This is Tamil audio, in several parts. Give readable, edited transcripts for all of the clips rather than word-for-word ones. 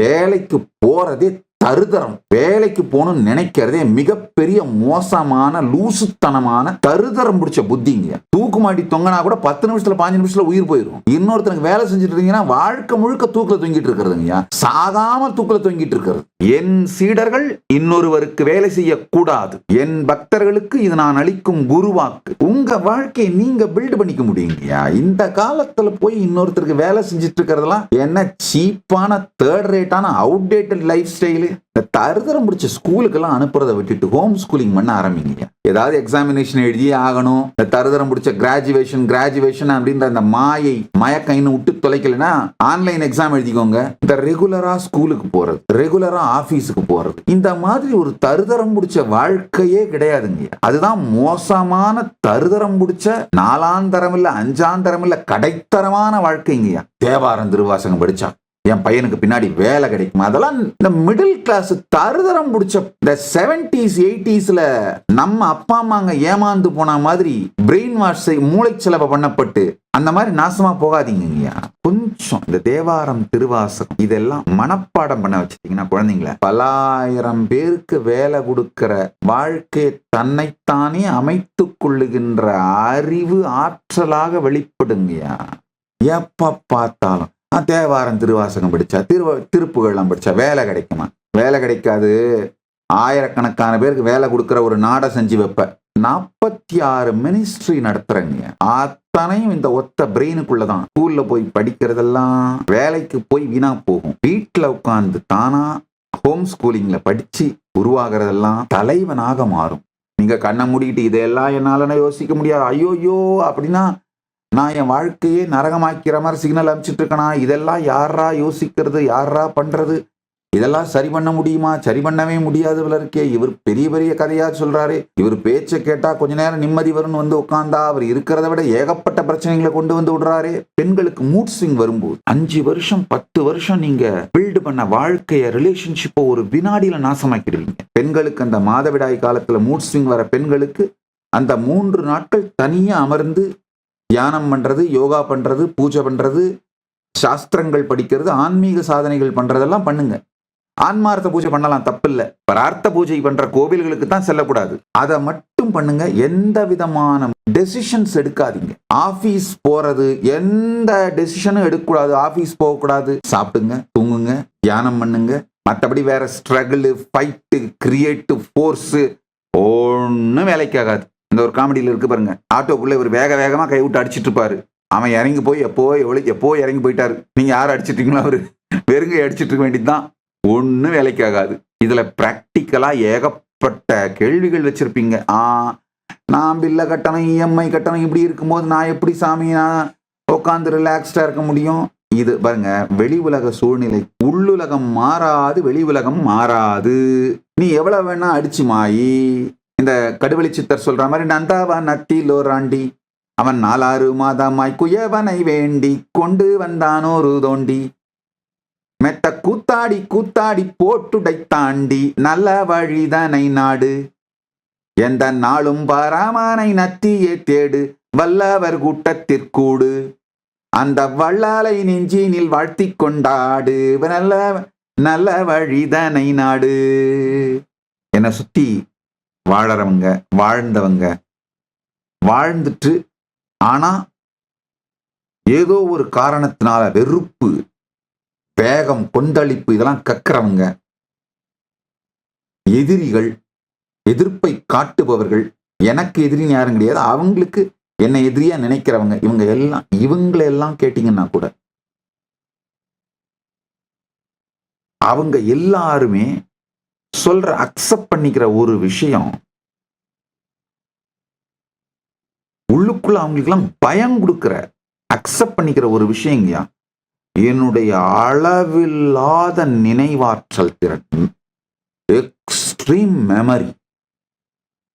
வேலைக்கு போறதே தருதரம். வேலைக்கு போகணும்னு நினைக்கிறதே மிகப்பெரிய மோசமான லூசுத்தனமான தருதரம் பிடிச்ச புத்திங்க. தூக்கு மாட்டி தொங்கினா கூட 10 நிமிஷத்துல 5 நிமிஷத்துல உயிர் போயிடும். இன்னொருத்தனுக்கு வேலை செஞ்சுட்டு இருந்தீங்கன்னா வாழ்க்கை முழுக்க தூக்கில தொங்கிட்டு இருக்கிறதுங்க. சாகாம தூக்கில தொங்கிட்டு இருக்கிறது. என் சீடர்கள் இன்னொருவருக்கு வேலை செய்யக்கூடாது. என் பக்தர்களுக்கு இது நான் அளிக்கும் குருவாக்கு. உங்க வாழ்க்கையை நீங்க பில்ட் பண்ணிக்க முடியுங்கய்யா. இந்த காலத்துல போய் இன்னொருத்தருக்கு வேலை செஞ்சுட்டு இருக்கிறதெல்லாம் என்ன சீப்பான தேர்ட் ரேட்டான அவுடேட்டட் லைஃப் ஸ்டைலு. தருதரம் பிடிச்ச ஸ்கூலுக்கெல்லாம் அனுப்புறதை விட்டுட்டு ஹோம் ஸ்கூலிங் பண்ண ஆரம்பிங்க. ஏதாவது எக்ஸாமினேஷன் எழுதியே ஆகணும். இந்த தருதரம் பிடிச்ச கிராஜுவேஷன் அப்படின்ற அந்த மயக்கம் இன்னும் விட்டு தொலைக்கலன்னா ஆன்லைன் எக்ஸாம் எழுதிக்கோங்க. இந்த ரெகுலரா ஸ்கூலுக்கு போறது, ரெகுலரா ஆபீஸுக்கு போறது, இந்த மாதிரி ஒரு தருதரம் பிடிச்ச வாழ்க்கையே கிடையாதுங்க. அதுதான் மோசமான தருதரம் பிடிச்ச 4ஆம் தரம் இல்ல 5ஆம் தரம் இல்ல கடைத்தரமான வாழ்க்கைங்கய்யா. தேவாரம் திருவாசகம் படிச்சா என் பையனுக்கு பின்னாடி வேலை கிடைக்கும். அதெல்லாம் இந்த மிடில் கிளாஸ் தருதரம் பிடிச்ச இந்த 70s 80sல நம்ம அப்பா அம்மாங்க ஏமாந்து போன மாதிரி பிரெயின் வாஷ் மூளை செலவு பண்ணப்பட்டு அந்த மாதிரி நாசமா போகாதீங்க. கொஞ்சம் இந்த தேவாரம் திருவாசகம் இதெல்லாம் மனப்பாடம் பண்ண வச்சிட்டீங்கன்னா குழந்தைங்கள பல்லாயிரம் பேருக்கு வேலை கொடுக்கிற வாழ்க்கையை தன்னைத்தானே அமைத்துக் கொள்ளுகின்ற அறிவு ஆற்றலாக வெளிப்படுங்கய்யா. எப்ப பார்த்தாலும் தேவாரம் திருவாசகம் படிச்சா திருப்புகள்லாம் படிச்சா வேலை கிடைக்குமா? வேலை கிடைக்காது. ஆயிரக்கணக்கான பேருக்கு வேலை கொடுக்குற ஒரு நாடை செஞ்சு வைப்ப. 46 மினிஸ்ட்ரி நடத்துறங்க. அத்தனையும் இந்த ஒத்த பிரெயினுக்குள்ளதான். ஸ்கூல்ல போய் படிக்கிறதெல்லாம் வேலைக்கு போய் வீணா போகும். வீட்டுல உட்கார்ந்து தானா ஹோம் ஸ்கூலிங்ல படிச்சு உருவாகிறதெல்லாம் தலைவனாக மாறும். நீங்க கண்ணை மூடிக்கிட்டு இதெல்லாம் என்னால யோசிக்க முடியாது, ஐயோயோ அப்படின்னா நான் என் வாழ்க்கையே நரகமாக்கிற மாதிரி சிக்னல் அனுப்பிச்சிட்டு இருக்கேனா? இதெல்லாம் யாரா யோசிக்கிறது, யாரா பண்றது? இதெல்லாம் சரி பண்ண முடியுமா? சரி பண்ணவே முடியாது போல இருக்கே. இவர் பெரிய பெரிய கதையா சொல்றாரு. இவர் பேச்சை கேட்டா கொஞ்ச நேரம் நிம்மதி வரும்னு வந்து உட்கார்ந்தா அவர் இருக்கிறத விட ஏகப்பட்ட பிரச்சனைகளை கொண்டு வந்து விடுறாரு. பெண்களுக்கு மூட் ஸ்விங் வரும்போது 5 வருஷம் 10 வருஷம் நீங்க பில்டு பண்ண வாழ்க்கைய ரிலேஷன்ஷிப்பை ஒரு வினாடியில நாசமாக்கிடுவீங்க. பெண்களுக்கு அந்த மாதவிடாய் காலத்துல மூட் ஸ்விங் வர பெண்களுக்கு அந்த 3 நாட்கள் தனியா அமர்ந்து தியானம் பண்றது, யோகா பண்றது, பூஜை பண்றது, சாஸ்திரங்கள் படிக்கிறது, ஆன்மீக சாதனைகள் பண்றதெல்லாம் பண்ணுங்க. ஆன்மார்த்த பூஜை பண்ணலாம், தப்பு இல்லை. பரார்த்த பூஜை பண்ற கோவில்களுக்கு தான் செல்லக்கூடாது. அதை மட்டும் பண்ணுங்க. எந்த விதமான டெசிஷன்ஸ் எடுக்காதீங்க. ஆபீஸ் போறது எந்த டெசிஷனும் எடுக்கக்கூடாது. ஆபீஸ் போகக்கூடாது. சாப்பிடுங்க, தூங்குங்க, தியானம் பண்ணுங்க. மற்றபடி வேற ஸ்ட்ரகிள், ஃபைட்டு, கிரியேட்டிவ் ஃபோர்ஸ் ஒன்னும் வேலைக்கு ஆகாது. இந்த ஒரு காமெடியில் இருக்கு பாருங்க. ஆட்டோக்குள்ள இவர் வேக வேகமா கை விட்டு அடிச்சிட்டு இருப்பாரு. அவன் இறங்கி போய் எப்போ இறங்கி போயிட்டாரு. நீங்க யாரும் அடிச்சிட்டீங்களோ அவரு வெறுங்க அடிச்சிட்டு இருக்க வேண்டியதுதான். ஒன்னும் வேலைக்கு ஆகாது. இதுல பிராக்டிக்கலா ஏகப்பட்ட கேள்விகள் வச்சிருப்பீங்க. நான் பில்ல கட்டணம், இஎம்ஐ கட்டணம், இப்படி இருக்கும்போது நான் எப்படி சாமி நான் உட்காந்து ரிலாக்ஸ்டா இருக்க முடியும்? இது பாருங்க, வெளி உலக சூழ்நிலை. உள்ளுலகம் மாறாது, வெளி உலகம் மாறாது. நீ எவ்வளவு வேணா அடிச்சு மாயி. இந்த கடுவெளி சித்தர் சொல்ற மாதிரி நந்தாவன் நத்திலோராண்டி அவன் 4 மாதமாய் குயவனை வேண்டி கொண்டு வந்தானோரு தோண்டி மெத்த கூத்தாடி கூத்தாடி போட்டுடை தாண்டி நல்ல வழிதனை நாடு எந்த நாளும் பாராமானை நத்தியே தேடு வல்லவர் கூட்டத்திற்கூடு அந்த வல்லாலை நெஞ்சினில் வாழ்த்தி கொண்டாடு நல்ல நல்ல வழிதனை நாடு. என்னை சுத்தி வாழறவங்க, வாழ்ந்தவங்க, வாழ்ந்துட்டு ஆனா ஏதோ ஒரு காரணத்தினால வெறுப்பு, வேகம், கொந்தளிப்பு இதெல்லாம் கக்கிறவங்க, எதிரிகள், எதிர்ப்பை காட்டுபவர்கள், எனக்கு எதிரின்னு யாரும் கிடையாது, அவங்களுக்கு என்னை எதிரியா நினைக்கிறவங்க, இவங்களெல்லாம் கேட்டீங்கன்னா கூட அவங்க எல்லாருமே சொல்ற அக்செப்ட் பண்ணிக்கிற ஒரு விஷயம், உள்ளுக்குள்ள அவங்களுக்கெல்லாம் பயம் கொடுக்கிற அக்செப்ட் பண்ணிக்கிற ஒரு விஷயங்கயா, என்னுடைய அளவில்லாத நினைவாற்றல் திறன், எக்ஸ்ட்ரீம் மெமரி.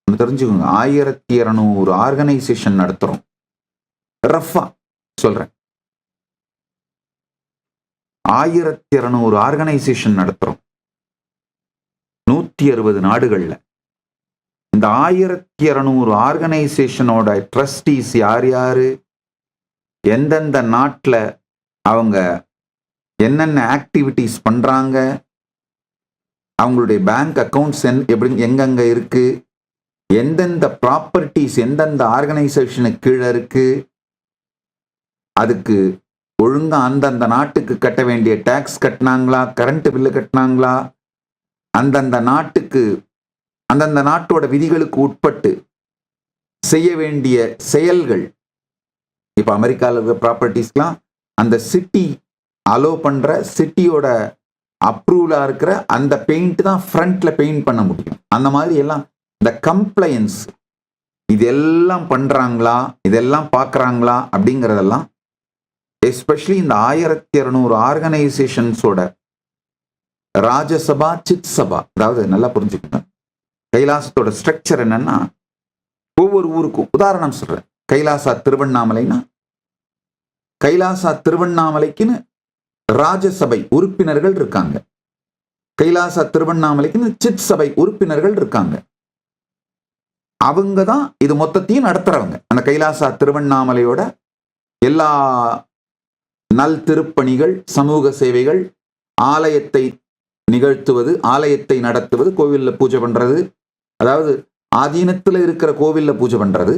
தெரிஞ்சுக்கோங்க, 1200 ஆர்கனைசேஷன் நடத்துறோம். ரஃபா சொல்றேன், 1200 ஆர்கனைசேஷன் நடத்துறோம் 160 நாடுகள்ல. இந்த 1200 ஆர்கனைசேஷனோட ட்ரஸ்டீஸ் யார் யாரு, எந்தெந்த நாட்டில் அவங்க என்னென்ன ஆக்டிவிட்டிஸ் பண்றாங்க, அவங்களுடைய பேங்க் அக்கவுண்ட்ஸ் எங்கெங்க இருக்கு, எந்தெந்த ப்ராப்பர்ட்டிஸ் எந்தெந்த ஆர்கனைசேஷனுக்கு கீழே இருக்கு, அதுக்கு ஒழுங்கா அந்தந்த நாட்டுக்கு கட்ட வேண்டிய டாக்ஸ் கட்டினாங்களா, கரண்ட் பில்லு கட்டினாங்களா, அந்தந்த நாட்டோட விதிகளுக்கு உட்பட்டு செய்ய வேண்டிய செயல்கள். இப்ப அமெரிக்காவில் இருக்கிற ப்ராப்பர்ட்டிஸ்லாம் அந்த சிட்டி அலோ பண்ற சிட்டியோட அப்ரூவலா இருக்கிற அந்த பெயிண்ட் தான் ஃப்ரண்ட்ல பெயிண்ட் பண்ண முடியும். அந்த மாதிரி எல்லாம் இந்த கம்ப்ளைன்ஸ் இதெல்லாம் பண்றாங்களா, இதெல்லாம் பார்க்கறாங்களா அப்படிங்கிறதெல்லாம் எஸ்பெஷலி இந்த 1200 ஆர்கனைசேஷன்ஸோட ராஜசபா சித் சபா, அதாவது நல்லா புரிஞ்சுக்கோங்க, கைலாசத்தோட ஸ்ட்ரக்சர் என்னன்னா, ஒவ்வொரு ஊருக்கும் உதாரணம் சொல்றேன். கைலாசா திருவண்ணாமலைனா கைலாசா திருவண்ணாமலைக்குன்னு ராஜசபை உறுப்பினர்கள் இருக்காங்க, கைலாசா திருவண்ணாமலைக்குன்னு சித் சபை உறுப்பினர்கள் இருக்காங்க. அவங்க தான் இது மொத்தத்தையும் நடத்துறவங்க. அந்த கைலாசா திருவண்ணாமலையோட எல்லா நல் திருப்பணிகள், சமூக சேவைகள், ஆலயத்தை நிகழ்த்துவது, ஆலயத்தை நடத்துவது, கோவில்ல பூஜை பண்றது, அதாவது ஆதீனத்துல இருக்கிற கோவில்ல பூஜை பண்றது,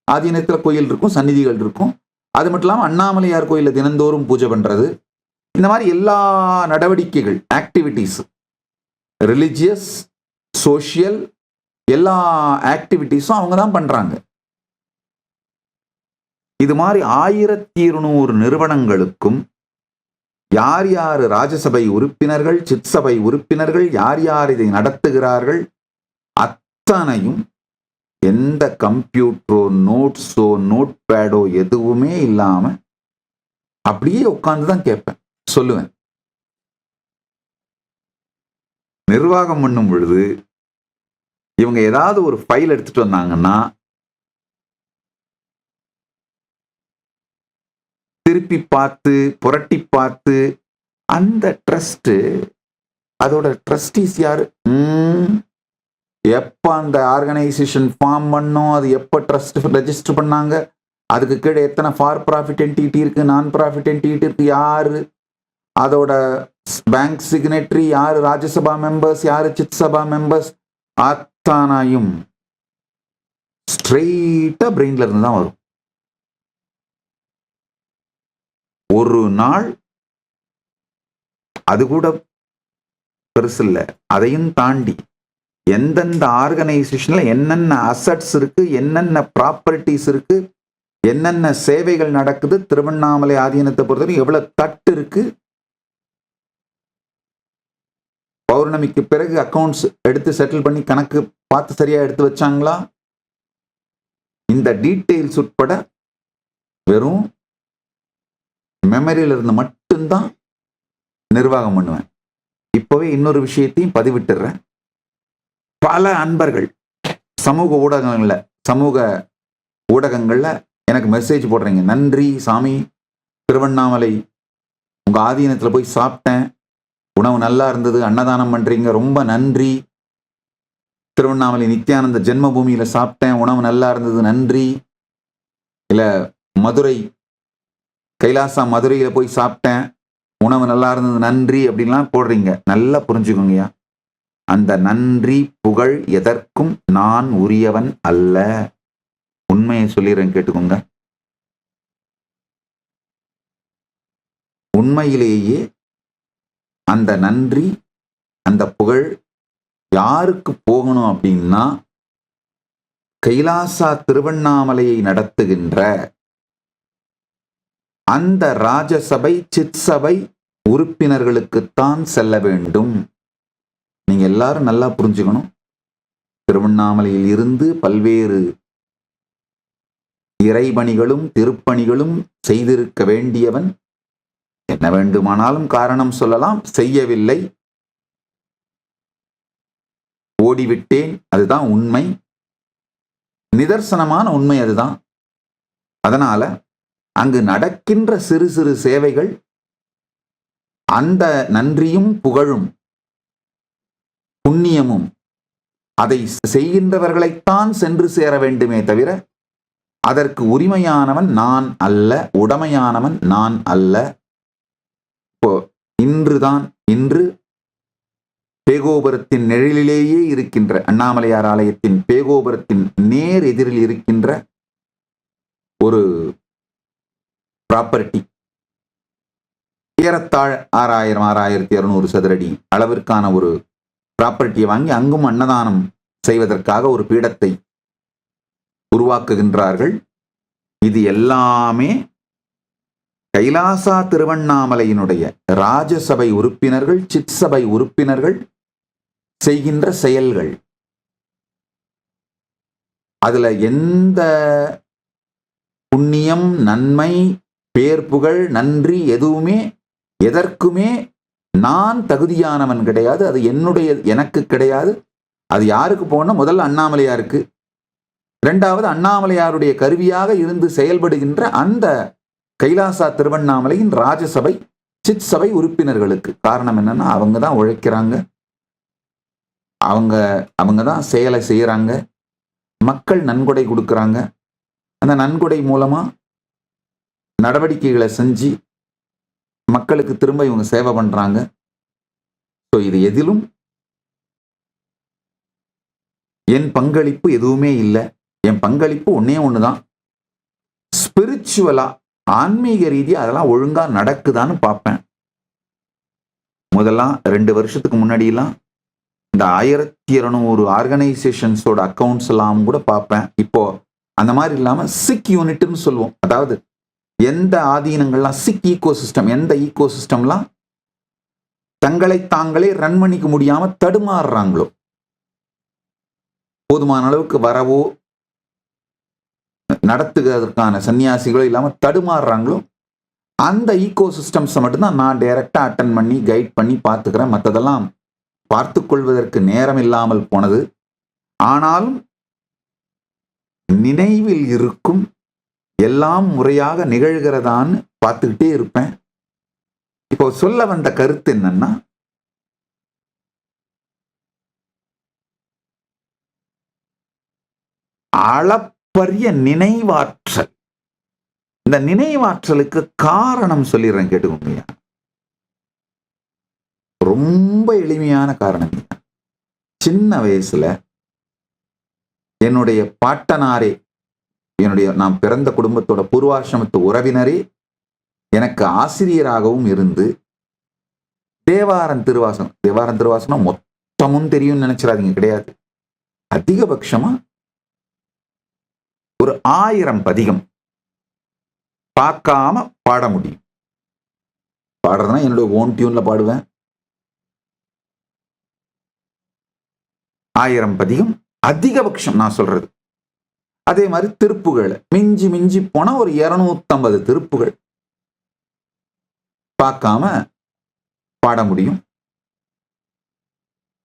ஆதீனத்துல கோயில் இருக்கும், சந்நிதிகள் இருக்கும். அது மட்டும் இல்லாமல் அண்ணாமலையார் கோயில்ல தினந்தோறும் பூஜை பண்றது, இந்த மாதிரி எல்லா நடவடிக்கைகள், ஆக்டிவிட்டிஸ், ரிலிஜியஸ், சோஷியல், எல்லா ஆக்டிவிட்டிஸும் அவங்க தான் பண்றாங்க. இது மாதிரி 1200 நிறுவனங்களுக்கும் யார் யார் ராஜசபை உறுப்பினர்கள், சித் சபை உறுப்பினர்கள், யார் யார் இதை நடத்துகிறார்கள், அத்தனையும் எந்த கம்ப்யூட்டரோ நோட்ஸோ நோட் பேடோ எதுவுமே இல்லாம அப்படியே உட்கார்ந்துதான் கேட்பேன், சொல்லுவேன். நிர்வாகம் பண்ணும் பொழுது இவங்க ஏதாவது ஒரு ஃபைல் எடுத்துட்டு வந்தாங்கன்னா திருப்பி பார்த்து புரட்டி பார்த்து அந்த ட்ரஸ்ட், அதோட ட்ரஸ்டீஸ் யாரு, எப்ப அந்த ஆர்கனைசேஷன் ஃபார்ம் பண்ணோம், அது எப்ப ட்ரஸ்ட் ரெஜிஸ்டர் பண்ணாங்க, அதுக்கு கீழே எத்தனை ஃபார் ப்ராஃபிட் என்டிட்டி இருக்கு, நான் ப்ராஃபிட் என்டிட்டி இருக்கு, யாரு அதோட பேங்க் சிக்னேட்டரி, யாரு ராஜ்யசபா மெம்பர்ஸ், யாரு சித் சபா மெம்பர்ஸ், அத்தனையும் ஸ்ட்ரெயிட்டா பிரெயின்ல இருந்து தான் வரும். ஒரு நாள் அது கூட பெருசு இல்லை, அதையும் தாண்டி எந்தெந்த ஆர்கனைசேஷன்ல என்னென்ன அசட்ஸ் இருக்கு, என்னென்ன ப்ராப்பர்ட்டிஸ் இருக்கு, என்னென்ன சேவைகள் நடக்குது, திருவண்ணாமலை ஆதீனத்தை பொறுத்தவரை எவ்வளவு தட்டு இருக்கு, பௌர்ணமிக்கு பிறகு அக்கவுண்ட்ஸ் எடுத்து செட்டில் பண்ணி கணக்கு பார்த்து சரியா எடுத்து வச்சாங்களா, இந்த டீட்டெயில்ஸ் உட்பட வெறும் மெமரியில இருந்து மட்டும்தான் நிர்வாகம் பண்ணுவேன். இப்பவே இன்னொரு விஷயத்தையும் பதிவிட்டுறேன். பல அன்பர்கள் சமூக ஊடகங்கள்ல எனக்கு மெசேஜ் போடுறீங்க, நன்றி சாமி, திருவண்ணாமலை உங்க ஆதீனத்துல போய் சாப்பிட்டேன், உணவு நல்லா இருந்தது, அன்னதானம் பண்றீங்க, ரொம்ப நன்றி. திருவண்ணாமலை நித்யானந்த ஜென்மபூமியில சாப்பிட்டேன், உணவு நல்லா இருந்தது, நன்றி. இல்ல மதுரை கைலாசா மதுரையில போய் சாப்பிட்டேன், உணவு நல்லா இருந்தது, நன்றி அப்படின்லாம் போடுறீங்க. நல்லா புரிஞ்சுக்கோங்கய்யா, அந்த நன்றி புகழ் எதற்கும் நான் உரியவன் அல்ல. உண்மையை சொல்லிடுறேன், கேட்டுக்கோங்க. உண்மையிலேயே அந்த நன்றி அந்த புகழ் யாருக்கு போகணும் அப்படின்னா, கைலாசா திருவண்ணாமலையை நடத்துகின்ற அந்த ராஜசபை சித் சபை உறுப்பினர்களுக்குத்தான் செல்ல வேண்டும். நீங்க எல்லாரும் நல்லா புரிஞ்சுக்கணும். திருவண்ணாமலையில் இருந்து பல்வேறு இறைபணிகளும் திருப்பணிகளும் செய்திருக்க வேண்டியவன் என்ன வேண்டுமானாலும் காரணம் சொல்லலாம், செய்யவில்லை, ஓடிவிட்டேன், அதுதான் உண்மை, நிதர்சனமான உண்மை அதுதான். அதனால அங்கு நடக்கின்ற சிறு சிறு சேவைகள், அந்த நன்றியும் புகழும் புண்ணியமும் அதை செய்கின்றவர்களைத்தான் சென்று சேர வேண்டுமே தவிர அதற்கு உரிமையானவன் நான் அல்ல, உடமையானவன் நான் அல்ல. இப்போ இன்று பேகோபுரத்தின் நிழலிலேயே இருக்கின்ற அண்ணாமலையார் ஆலயத்தின் பேகோபுரத்தின் நேர் எதிரில் இருக்கின்ற ஒரு ப்ராப்பர்ட்டி, ஏறத்தாழ 6200 சதுரடி அளவிற்கான ஒரு ப்ராப்பர்ட்டியை வாங்கி அங்கும் அன்னதானம் செய்வதற்காக ஒரு பீடத்தை உருவாக்குகின்றார்கள். இது எல்லாமே கைலாசா திருவண்ணாமலையினுடைய ராஜசபை உறுப்பினர்கள், சிற்சபை உறுப்பினர்கள் செய்கின்ற செயல்கள். அதுல எந்த புண்ணியம், நன்மை, பேர், புகழ், நன்றி எதுவுமே எதற்குமே நான் தகுதியானவன் கிடையாது. அது எனக்கு கிடையாது. அது யாருக்கு போகணும்? முதல்ல அண்ணாமலையாருக்கு, இரண்டாவது அண்ணாமலையாருடைய கருவியாக இருந்து செயல்படுகின்ற அந்த கைலாசா திருவண்ணாமலையின் ராஜசபை, சிற்சபை உறுப்பினர்களுக்கு. காரணம் என்னன்னா, அவங்க தான் உழைக்கிறாங்க, அவங்க தான் செயலை செய்யறாங்க, மக்கள் நன்கொடை கொடுக்கறாங்க. அந்த நன்கொடை மூலமா நடவடிக்கைகளை செஞ்சு மக்களுக்கு திரும்ப இவங்க சேவை பண்றாங்க. இது எதிலும் என் பங்களிப்பு எதுவுமே இல்லை. என் பங்களிப்பு ஒண்ணுதான், ஸ்பிரிச்சுவலா, ஆன்மீக ரீதியா அதெல்லாம் ஒழுங்கா நடக்குதான்னு பார்ப்பேன். முதல்லாம் 2 வருஷத்துக்கு முன்னாடியெல்லாம் இந்த 1200 ஆர்கனைசேஷன்ஸோட அக்கௌண்ட்ஸ் எல்லாம் கூட பார்ப்பேன். இப்போ அந்த மாதிரி இல்லாம சிக் யூனிட்னு சொல்லுவோம். அதாவது எந்த ஆதீனங்கள்லாம் சிக் ஈகோசிஸ்டம், எந்த ஈகோசிஸ்டம்லாம் தங்களை தாங்களே ரன் பண்ணிக்க முடியாம தடுமாறுறாங்களோ, போதுமான அளவுக்கு வரவோ நடத்துகிறதுக்கான சன்னியாசிகளோ இல்லாம தடுமாறுறாங்களோ, அந்த ஈகோசிஸ்டம்ஸை மட்டும்தான் நான் டைரக்டா அட்டன் பண்ணி கைட் பண்ணி பார்த்துக்கிறேன். மற்றதெல்லாம் பார்த்து கொள்வதற்கு நேரம் இல்லாமல் போனது. ஆனாலும் நினைவில் இருக்கும், எல்லாம் முறையாக நிகழ்கிறதான்னு பார்த்துக்கிட்டே இருப்பேன். இப்போ சொல்ல வந்த கருத்து என்னன்னா, அளப்பரிய நினைவாற்றல். இந்த நினைவாற்றலுக்கு காரணம் சொல்லிடுறேன், கேட்டுக்கோங்க. ரொம்ப எளிமையான காரணம். சின்ன வயசுல என்னுடைய பாட்டனாரே, நான் பிறந்த குடும்பத்தோட பூர்வாசிரமத்து உறவினரே எனக்கு ஆசிரியராகவும் இருந்து தேவாரம் திருவாசனம் மொத்தமும் தெரியும் நினைச்சிடாதீங்க, கிடையாது. அதிகபட்சமா ஒரு 1000 பதிகம் பார்க்காம பாட முடியும். பாடுறதுனா என்னுடைய ஓன் டியூன்ல பாடுவேன். 1000 பதிகம் அதிகபட்சம் நான் சொல்றது. அதே மாதிரி திருப்புகள் மிஞ்சி மிஞ்சி போனா ஒரு 250 திருப்புகள் பார்க்காம பாட முடியும்.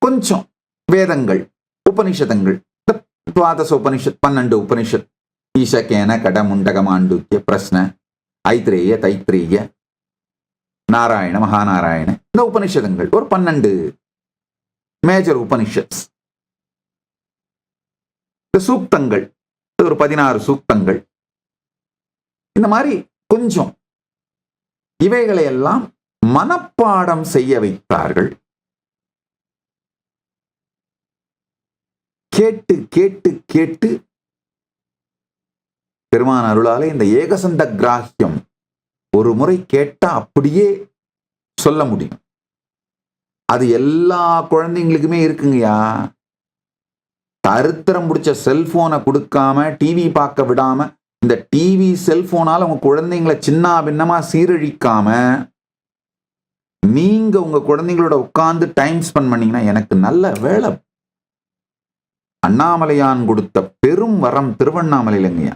கொஞ்சம் வேதங்கள், உபனிஷதங்கள், துவாதச உபனிஷத், 12 உபனிஷத், ஈசகேன கட முண்டக மாண்டூக்கிய பிரஸ்ன ஐத்ரேய தைத்ரேய நாராயண மகாநாராயண, இந்த உபனிஷதங்கள் ஒரு 12 மேஜர் உபனிஷத்ஸ். சூக்தங்கள் ஒரு 16 சூக்தங்கள். இந்த மாதிரி கொஞ்சம் இவைகளை எல்லாம் மனப்பாடம் செய்ய வைத்தார்கள். கேட்டு கேட்டு கேட்டு பெருமான் அருளாலே இந்த ஏகசந்த கிராஹ்யம் ஒரு முறை கேட்டா அப்படியே சொல்ல முடியும். அது எல்லா குழந்தைங்களுக்குமே இருக்குங்கய்யா. தருத்திரம் பிடிச்ச செல்போனை கொடுக்காம, டிவி பார்க்க விடாம, இந்த டிவி செல்போனால உங்க குழந்தைங்களை சின்ன பின்னமா சீரழிக்காம நீங்க உங்க குழந்தைங்களோட உட்கார்ந்து டைம் ஸ்பெண்ட் பண்ணீங்கன்னா, எனக்கு நல்ல வேலை. அண்ணாமலையான் கொடுத்த பெரும் வரம் திருவண்ணாமலையிலங்கய்யா.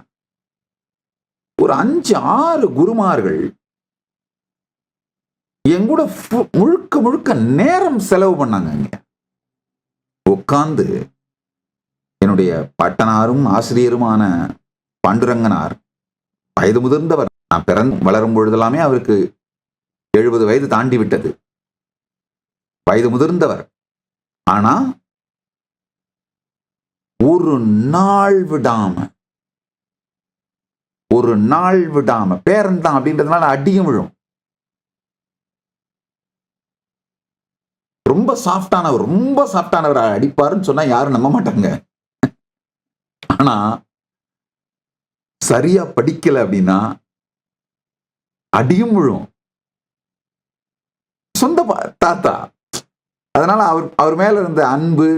ஒரு 5-6 குருமார்கள் என் கூட முழுக்க முழுக்க நேரம் செலவு பண்ணாங்க. உட்கார்ந்து என்னுடைய பாட்டனாரும் ஆசிரியருமான பாண்டுரங்கனார் வயது முதிர்ந்தவர். நான் வளரும் பொழுதெல்லாமே அவருக்கு 70 வயது தாண்டி விட்டது. வயது முதிர்ந்தவர். ஆனா ஒரு நாள் விடாம பேரன் தான் அப்படின்றதுனால அடியும் விழும். ரொம்ப சாஃப்டானவர் அடிப்பாருன்னு சொன்னா யாரும் நம்ப மாட்டாங்க. ஆனா சரியா படிக்கல அப்படின்னா அடியும் விழும். சொந்த தாத்தா. அதனால அவர் மேல இருந்த அன்பு,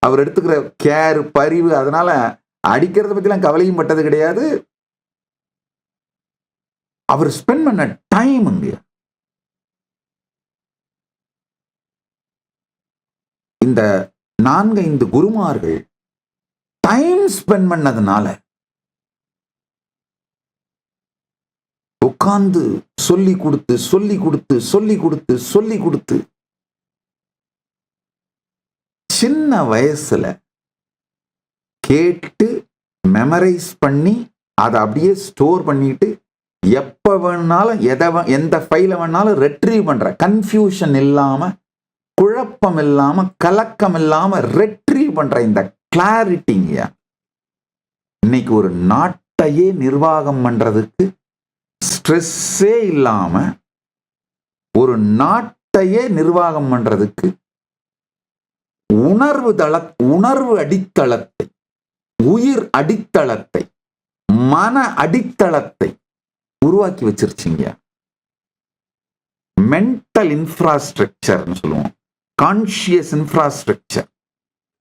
அவர் எடுத்துக்கிற கேர், பரிவு, அதனால அடிக்கிறத பத்திலாம் கவலையும் பட்டது கிடையாது. அவர் ஸ்பெண்ட் பண்ண டைம் இந்த 4-5 குருமார்கள் டைம் ஸ்பெண்ட் பண்ணதுனால உட்கார்ந்து சொல்லி கொடுத்து சின்ன வயசுல கேட்டு மெமரைஸ் பண்ணி அதை அப்படியே ஸ்டோர் பண்ணிட்டு எப்ப வேணாலும் எந்த ஃபைல வேணாலும் ரெட்ரீவ் பண்ற, கன்ஃபியூஷன் இல்லாம, குழப்பம் இல்லாம, கலக்கம் இல்லாம ரெட்ரீவ் பண்ற இந்த கிளாரிட்டிங்க இன்னைக்கு ஒரு நாட்டையே நிர்வாகம் பண்றதுக்கு ஸ்ட்ரெஸ்ஸே இல்லாம ஒரு நாட்டையே நிர்வாகம் பண்றதுக்கு உணர்வு அடித்தளத்தை, உயிர் அடித்தளத்தை, மன அடித்தளத்தை உருவாக்கி வச்சிருச்சிங்க. மென்டல் இன்ஃப்ராஸ்ட்ரக்சர்னு சொல்லுவோம், கான்ஷியஸ் இன்ஃப்ராஸ்ட்ரக்சர்.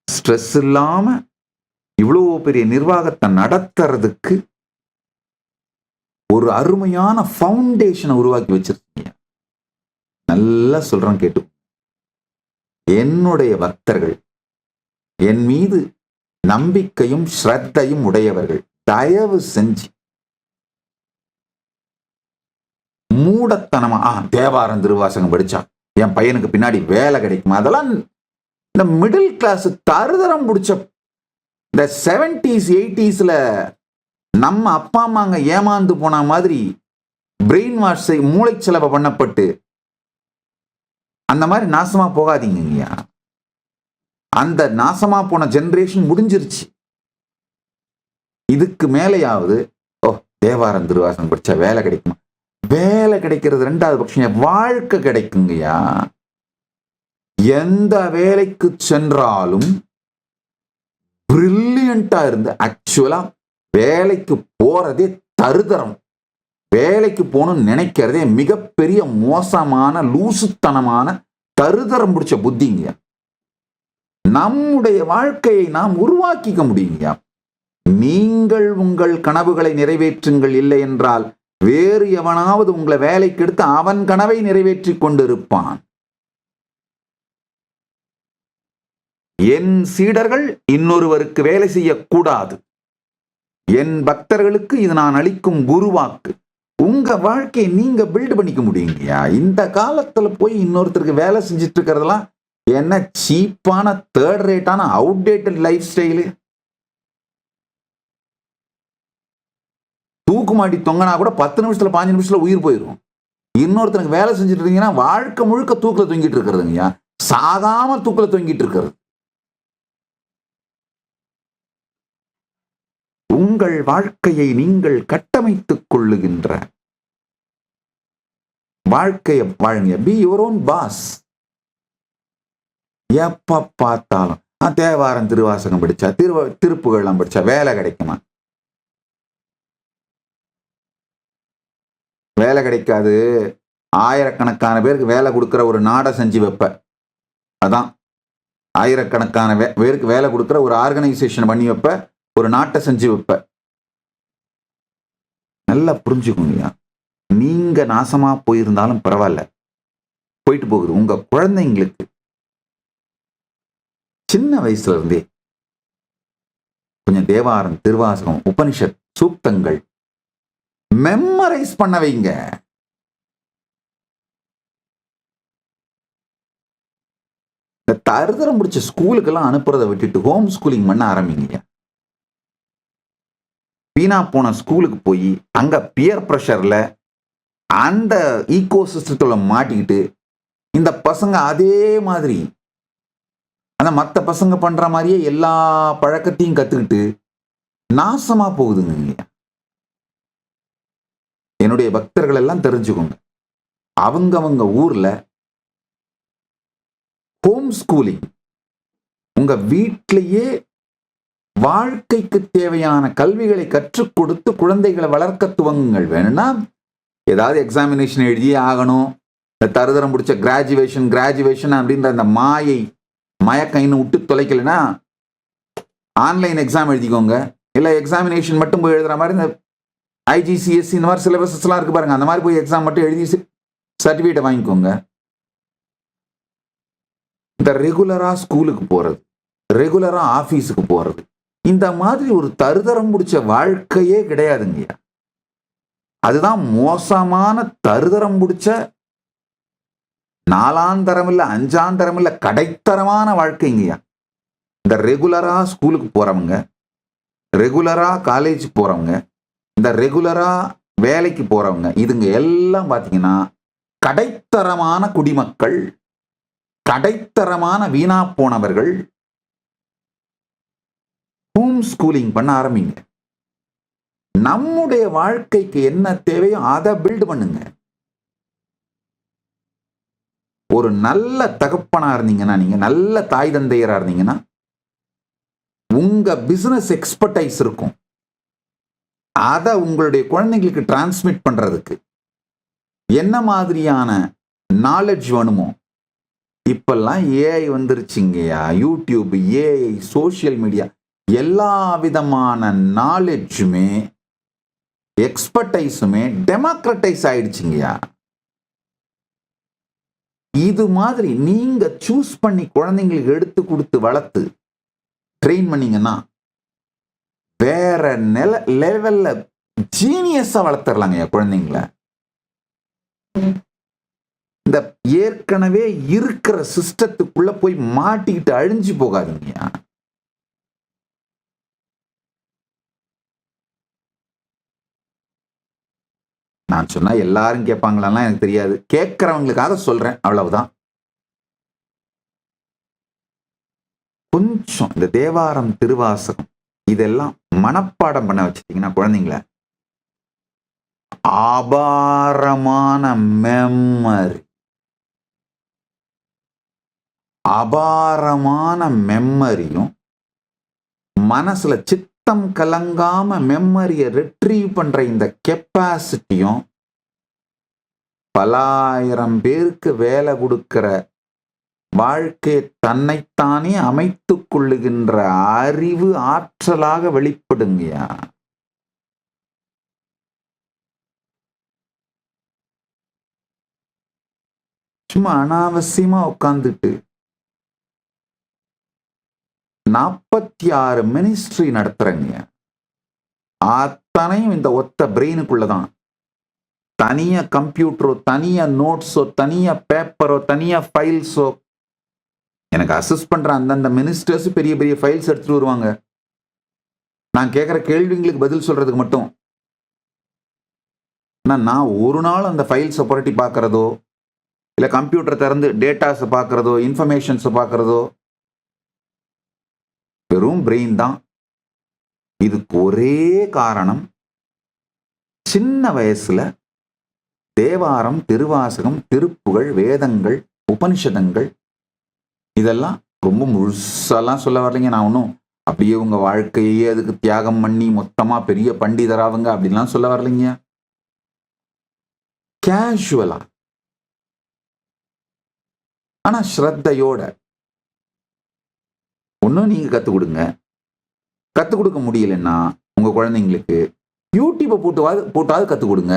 ஸ்ட்ரெஸ் இல்லாம இவ்வளவு பெரிய நிர்வாகத்தை நடத்துறதுக்கு ஒரு அருமையான ஃபவுண்டேஷனை உருவாக்கி வச்சிருக்கீங்க. நல்லா சொல்றேன் கேட்டு. என்னுடைய பக்தர்கள், என் மீது நம்பிக்கையும் ஸ்ரத்தையும் உடையவர்கள், தயவு செஞ்சு மூடத்தனமா தேவாரம் திருவாசகம் படிச்சா என் பையனுக்கு பின்னாடி வேலை கிடைக்குமா, அதெல்லாம் இந்த மிடில் கிளாஸ் தருதரம் பிடிச்ச இந்த 70s 80sல நம்ம அப்பா அம்மாங்க ஏமாந்து போன மாதிரி பிரெயின் வாஷ் மூளை செலவு பண்ணப்பட்டு அந்த மாதிரி நாசமா போகாதீங்க. அந்த நாசமா போன ஜெனரேஷன் முடிஞ்சிருச்சு. இதுக்கு மேலேயாவது தேவாரம் திருவாசகம் படிச்சா வேலை கிடைக்குமா? வேலை கிடைக்கிறது ரெண்டாவது பட்சம், வாழ்க்கை கிடைக்குங்கய்யா. எந்த வேலைக்கு சென்றாலும் பிரில்லியண்டா இருந்து, ஆக்சுவலா வேலைக்கு போறதே தருதரம். வேலைக்கு போகணும்னு நினைக்கிறதே மிகப்பெரிய மோசமான லூசுத்தனமான தருதரம் பிடிச்ச புத்திங்க. நம்முடைய வாழ்க்கையை நாம் உருவாக்கிக்க முடியுங்க. நீங்கள் உங்கள் கனவுகளை நிறைவேற்றுங்கள், இல்லை என்றால் வேறு எவனாவது உங்களை வேலைக்கு எடுத்து அவன் கனவை நிறைவேற்றி கொண்டிருப்பான். என் சீடர்கள் இன்னொருவருக்கு வேலை செய்யக்கூடாது. என் பக்தர்களுக்கு இது நான் அளிக்கும் குருவாக்கு. உங்க வாழ்க்கையை நீங்க பில்ட் பண்ணிக்க முடியுங்கயா. இந்த காலத்துல போய் இன்னொருத்தருக்கு வேலை செஞ்சுட்டு இருக்கிறதெல்லாம் என்ன சீப்பான, தேர்ட் ரேட்டான, அவுடேட்டட் லைஃப் ஸ்டைலு. தூக்குமாட்டி தொங்கினா கூட 10 நிமிஷத்துல 5 நிமிஷத்துல உயிர் போயிடும். இன்னொருத்தருக்கு வேலை செஞ்சுட்டு இருக்கீங்கன்னா வாழ்க்கை முழுக்க தூக்கில தொங்கிட்டு இருக்கிறதுங்கய்யா. சாகாம தூக்கில தொங்கிட்டு இருக்கிறது. உங்கள் வாழ்க்கையை நீங்கள் கட்டமைத்துக் கொள்ளுகின்ற வாழ்க்கையை வாழுங்க. Be your own pass. எப்ப பார்த்தாலும் தேவாரம் திருவாசகம் படிச்சா, திருப்புகள்லாம் படிச்சா வேலை கிடைக்குமா? வேலை கிடைக்காது. ஆயிரக்கணக்கான பேருக்கு வேலை கொடுக்கிற ஒரு நாடை செஞ்சு வைப்ப. அதான் ஆயிரக்கணக்கான பேருக்கு வேலை கொடுக்கிற ஒரு ஆர்கனைசேஷன் பண்ணி வைப்ப, ஒரு நாட்டை செஞ்சு வைப்ப. நல்லா புரிஞ்சுக்கோங்க. நீங்க நாசமா போயிருந்தாலும் பரவாயில்ல, போயிட்டு போகுது. உங்க குழந்தைங்களுக்கு சின்ன வயசுல இருந்தே கொஞ்சம் தேவாரம், திருவாசகம், உபனிஷத், சூக்தங்கள் மெமரைஸ் பண்ண வைங்க. இந்த தருதரம் பிடிச்ச ஸ்கூலுக்கெல்லாம் அனுப்புறதை விட்டுட்டு ஹோம் ஸ்கூலிங் பண்ண ஆரம்பிங்க. வீணா போன ஸ்கூலுக்கு போய் அங்க பியர் பிரஷர்ல அந்த ஈகோ சிஸ்டத்துல மாட்டிக்கிட்டு இந்த பசங்க அதே மாதிரி அந்த மற்ற பசங்க பண்ற மாதிரியே எல்லா பழக்கத்தையும் கத்துக்கிட்டு நாசமா போகுதுங்க. என்னுடைய பக்தர்கள் எல்லாம் தெரிஞ்சுக்கோங்க, அவங்க ஊர்ல ஹோம் ஸ்கூலிங், உங்க வீட்டிலேயே வாழ்க்கைக்கு தேவையான கல்விகளை கற்றுக் கொடுத்து குழந்தைகளை வளர்க்க துவங்குங்கள். வேணும்னா ஏதாவது எக்ஸாமினேஷன் எழுதியே ஆகணும், தருதரம் பிடிச்ச கிராஜுவேஷன் அப்படின்ற அந்த மயக்கம் விட்டு தொலைக்கலைன்னா ஆன்லைன் எக்ஸாம் எழுதிக்கோங்க. இல்லை எக்ஸாமினேஷன் மட்டும் போய் எழுதுற மாதிரி இந்த IGCSE இந்த மாதிரி சிலபஸ்லாம் இருக்கு பாருங்க, அந்த மாதிரி போய் எக்ஸாம் மட்டும் எழுதி சர்டிஃபிகேட்டை வாங்கிக்கோங்க. இந்த ரெகுலரா ஸ்கூலுக்கு போறது, ரெகுலரா ஆபீஸுக்கு போறது, இந்த மாதிரி ஒரு தருதரம் பிடிச்ச வாழ்க்கையே கிடையாதுங்க. அதுதான் மோசமான தருதரம் பிடிச்ச 4ஆம் தரம் இல்ல 5ஆம் தரம் இல்ல கடைத்தரமான வாழ்க்கைங்கய்யா. இந்த ரெகுலரா ஸ்கூலுக்கு போறவங்க, ரெகுலரா காலேஜ் போறவங்க, இந்த ரெகுலரா வேலைக்கு போறவங்க, இதுங்க எல்லாம் பாத்தீங்கன்னா கடைத்தரமான குடிமக்கள், கடைத்தரமான வீணா போனவர்கள். ஹோம் ஸ்கூலிங் பண்ண ஆரம்பிங்க. நம்முடைய வாழ்க்கைக்கு என்ன தேவையோ அதை பில்ட் பண்ணுங்க. ஒரு நல்ல தகப்பனா இருந்தீங்கன்னா, நீங்க நல்ல தாய் தந்தையரா இருந்தீங்கன்னா, உங்க பிசினஸ் எக்ஸ்பர்டைஸ் இருக்கும். அதை உங்களுடைய குழந்தைங்களுக்கு டிரான்ஸ்மிட் பண்றதுக்கு என்ன மாதிரியான நாலேஜ் வேணுமோ, இப்பெல்லாம் ஏஐ வந்துருச்சுங்கய்யா. யூடியூப், ஏஐ, சோசியல் மீடியா, எல்லா விதமான நாலேஜுமே எக்ஸ்பர்டைஸுமே டெமோக்ரட்டைஸ் ஆயிடுச்சுங்கய்யா. இது மாதிரி நீங்க சூஸ் பண்ணி குழந்தைங்களுக்கு எடுத்து கொடுத்து வளர்த்து ட்ரெயின் பண்ணீங்கன்னா வேற லெவல்ல ஜீனியஸா வளர்த்துடலாங்க குழந்தைங்கள. இந்த ஏற்கனவே இருக்கிற சிஸ்டத்துக்குள்ள போய் மாட்டிக்கிட்டு அழிஞ்சு போகாதீங்க. நான் சொன்னா எல்லாரும் கேட்பாங்களாம் எனக்கு தெரியாது, கேட்கிறவங்களுக்காக சொல்றேன், அவ்வளவுதான். கொஞ்சம் இந்த தேவாரம், திருவாசகம் இதெல்லாம் மனப்பாடம் பண்ண வச்சிட்டீங்கன்னா குழந்தைங்கள அபாரமான மெமரியும் மனசுல சித்தம் கலங்காம மெமரியை ரிட்ரீவ் பண்ற இந்த கெப்பாசிட்டியும் பலாயிரம் பேருக்கு வேலை கொடுக்கிற வாழ்க்கை தன்னைத்தானே அமைத்துக் கொள்ளுகின்ற அறிவு ஆற்றலாக வெளிப்படுங்கயா. சும்மா அனாவசியமா உட்கார்ந்துட்டு 46 மினிஸ்ட்ரி நடத்துறங்க. அத்தனையும் இந்த ஒத்த பிரெயினுக்குள்ளதான். தனியா கம்ப்யூட்டரோ, தனியா நோட்ஸோ, தனியா பேப்பரோ, தனியா ஃபைல்ஸோ. எனக்கு அசிஸ்ட் பண்ற அந்தந்த மினிஸ்டர்ஸ் பெரிய பெரிய ஃபைல்ஸ் எடுத்துட்டு வருவாங்க. நான் கேட்கிற கேள்விங்களுக்கு பதில் சொல்றதுக்கு மட்டும். நான் ஒரு நாள் அந்த ஃபைல்ஸை புரட்டி பார்க்கறதோ, இல்ல கம்ப்யூட்டர் திறந்து டேட்டாஸை பார்க்கறதோ, இன்ஃபர்மேஷன்ஸை பார்க்கறதோ, வெறும் பிரெயின் தான். இதுக்கு ஒரே காரணம், சின்ன வயசுல தேவாரம், திருவாசகம், திருப்புகழ், வேதங்கள், உபனிஷதங்கள் இதெல்லாம் ரொம்ப முழுசாலாம் சொல்ல வரலைங்க. நான் ஒன்றும் அப்படியே உங்க வாழ்க்கையே அதுக்கு தியாகம் பண்ணி மொத்தமா பெரிய பண்டிதராவுங்க அப்படின்லாம் சொல்ல வரலைங்க. கேஷுவலா, ஆனா ஸ்ரத்தையோட ஒன்றும் நீங்க கற்றுக் கொடுங்க. கற்றுக் கொடுக்க முடியலன்னா உங்க குழந்தைங்களுக்கு யூடியூப்பை போட்டாவது கற்றுக் கொடுங்க.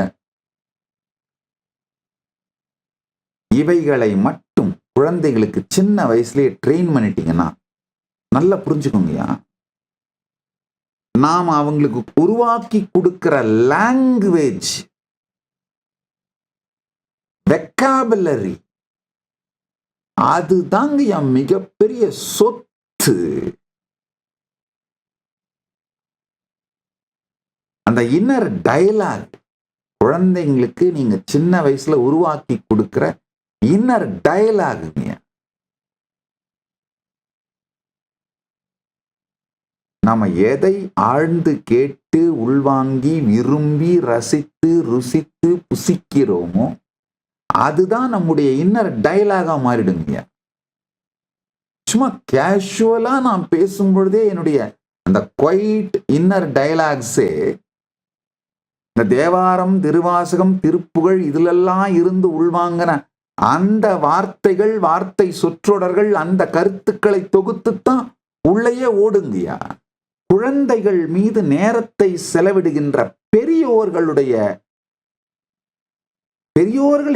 இவைகளை மட்டும் குழந்தைகளுக்கு சின்ன வயசுலயே ட்ரெயின் பண்ணிட்டீங்கன்னா நல்லா புரிஞ்சுக்கோங்கயா. நாம அவங்களுக்கு உருவாக்கி கொடுக்கிற லாங்குவேஜ், வெக்காபுலரி, அதுதாங்க என் மிகப்பெரிய சொத்து. அந்த இன்னர் டயலாக் குழந்தைங்களுக்கு நீங்க சின்ன வயசுல உருவாக்கி கொடுக்கிற இன்னர் டயலாகுங்க. நாம எதை ஆழ்ந்து கேட்டு உள்வாங்கி விரும்பி ரசித்து ருசித்து புசிக்கிறோமோ அதுதான் நம்முடைய இன்னர் டயலாகா மாறிடுங்க. சும்மா கேஷுவலா நான் பேசும் பொழுதே என்னுடைய அந்த குவைட் இன்னர் டயலாக்ஸே இந்த தேவாரம், திருவாசகம், திருப்புகழ் இதுலெல்லாம் இருந்து உள்வாங்கின அந்த வார்த்தைகள், வார்த்தை சொற்றொடர்கள், அந்த கருத்துக்களை தொகுத்துத்தான் உள்ளேயே ஓடுங்கய்யா. குழந்தைகள் மீது நேரத்தை செலவிடுகின்ற பெரியோர்கள்